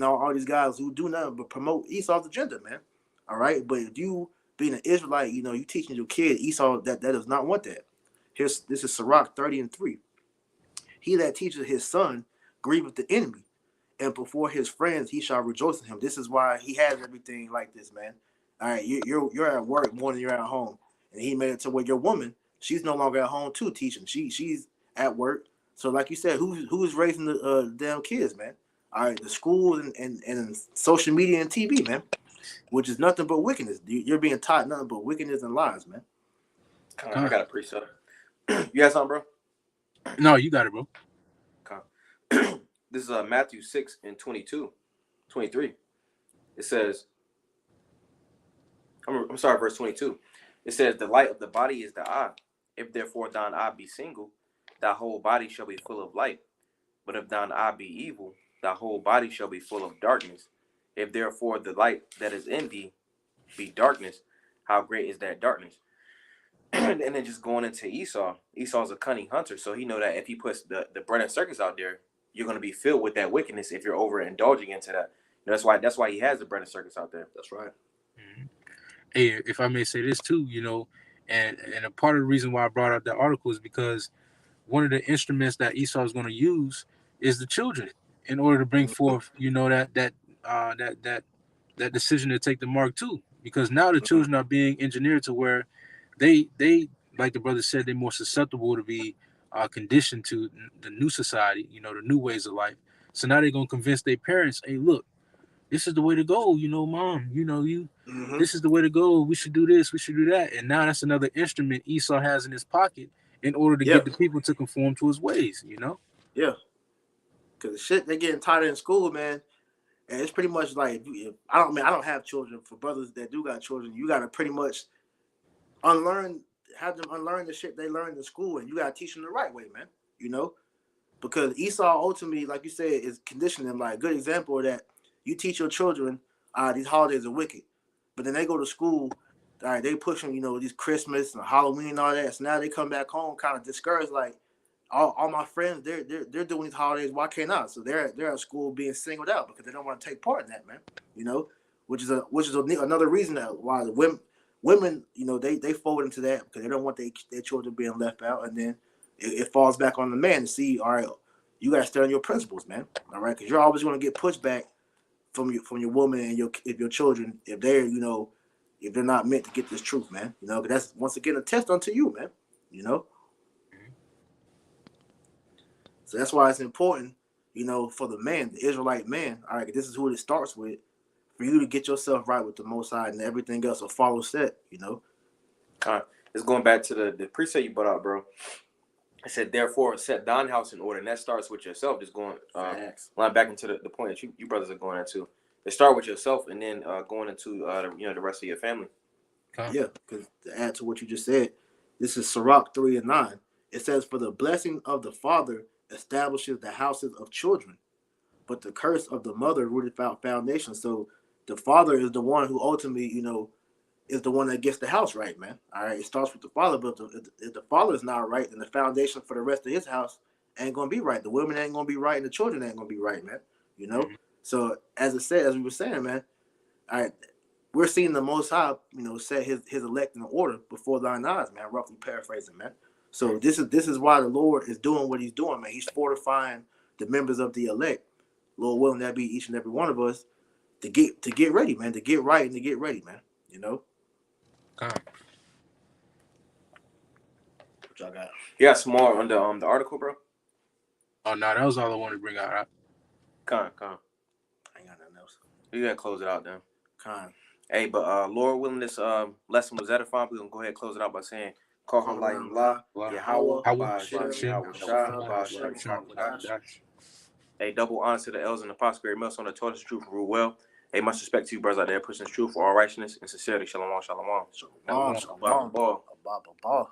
All these guys who do nothing but promote Esau's agenda, man. All right, but if you being an Israelite, you teaching your kid Esau that does not want that. This is Sirach 30:3. He that teaches his son grieveth the enemy, and before his friends he shall rejoice in him. This is why he has everything like this, man. All right, you're at work more than you're at home, and he made it to where your woman, she's no longer at home too teaching. She's at work. So like you said, who's raising the damn kids, man? All right, the schools and social media and TV, man, which is nothing but wickedness. You're being taught nothing but wickedness and lies, man. I got a precept. You got something, bro? No, you got it, bro. This is Matthew 6:22, 23. It says, I'm sorry, verse 22. It says, the light of the body is the eye. If therefore thine eye be single, thy whole body shall be full of light. But if thine eye be evil, thy whole body shall be full of darkness. If therefore the light that is in thee be darkness, how great is that darkness? and then just going into Esau. Esau's a cunning hunter, so he know that if he puts the bread and circus out there, you're gonna be filled with that wickedness if you're overindulging into that. That's why he has the bread and circus out there. That's right. Mhm. Hey, if I may say this too, and a part of the reason why I brought up that article is because one of the instruments that Esau is going to use is the children in order to bring Mhm. forth, that decision to take the mark too. Because now the Mhm. children are being engineered to where they like the brother said, they're more susceptible to be conditioned to the new society, the new ways of life. So now they're gonna convince their parents, hey, look, this is the way to go, mom, Mhm. this is the way to go. We should do this, we should do that. And now that's another instrument Esau has in his pocket in order to Yeah. get the people to conform to his ways. Yeah. Cause the shit they getting taught in school, man. And it's pretty much like I don't have children. For brothers that do got children, you gotta pretty much unlearn, have them unlearn the shit they learned in school, and you gotta teach them the right way, man. You know, because Esau ultimately, like you said, is conditioning them. Like a good example of that, you teach your children, these holidays are wicked, but then they go to school, all right, they push them, these Christmas and Halloween and all that. So now they come back home kind of discouraged, like all my friends, they're doing these holidays. Why can't I? So they're at school being singled out because they don't want to take part in that, man. You know, another reason that why the women, they fold into that because they don't want their children being left out, and then it falls back on the man to see, all right, you got to stay on your principles, man. All right, because you're always going to get pushback from your woman and your children if if they're not meant to get this truth, man. Because that's once again a test unto you, man. You know, so that's why it's important, for the man, the Israelite man. All right, this is who it starts with. For you to get yourself right with the Most High, and everything else will follow set. It's going back to the precept you brought out, bro. I said, therefore, set thine house in order, and that starts with yourself. Just going line back into the point that you brothers are going into. They start with yourself, and then going into the rest of your family. Yeah, because to add to what you just said, this is Sirach 3:9. It says, "For the blessing of the father establishes the houses of children, but the curse of the mother rooteth out foundation." So the father is the one who ultimately, is the one that gets the house right, man. All right, it starts with the father, but if the father is not right, then the foundation for the rest of his house ain't gonna be right. The women ain't gonna be right, and the children ain't gonna be right, man. You know. Mhm. So as we were saying, man, all right, we're seeing the Most High, set his elect in order before thine eyes, man. Roughly paraphrasing, man. So this is why the Lord is doing what He's doing, man. He's fortifying the members of the elect. Lord willing, that be each and every one of us to get ready, man. To get right and to get ready, man. Con. What y'all got? You got some more on the article, bro? Oh no, that was all I wanted to bring out. Right? Con. I ain't got nothing else. You gotta close it out then. Con. Hey, but Lord willing, this lesson was edifying. We're gonna go ahead and close it out by saying, call him light and blah. Yahweh, Ba'ashem, Yahweh Shah, Ba'ashem, Ba'ashem. Hey, double honor to the elders and the prosperity mills on the tortoise truth and rule well. Hey, much respect to you, brothers out there pushing this truth for all righteousness and sincerity. Shalom, shalom. Shalom, shalom. Abba,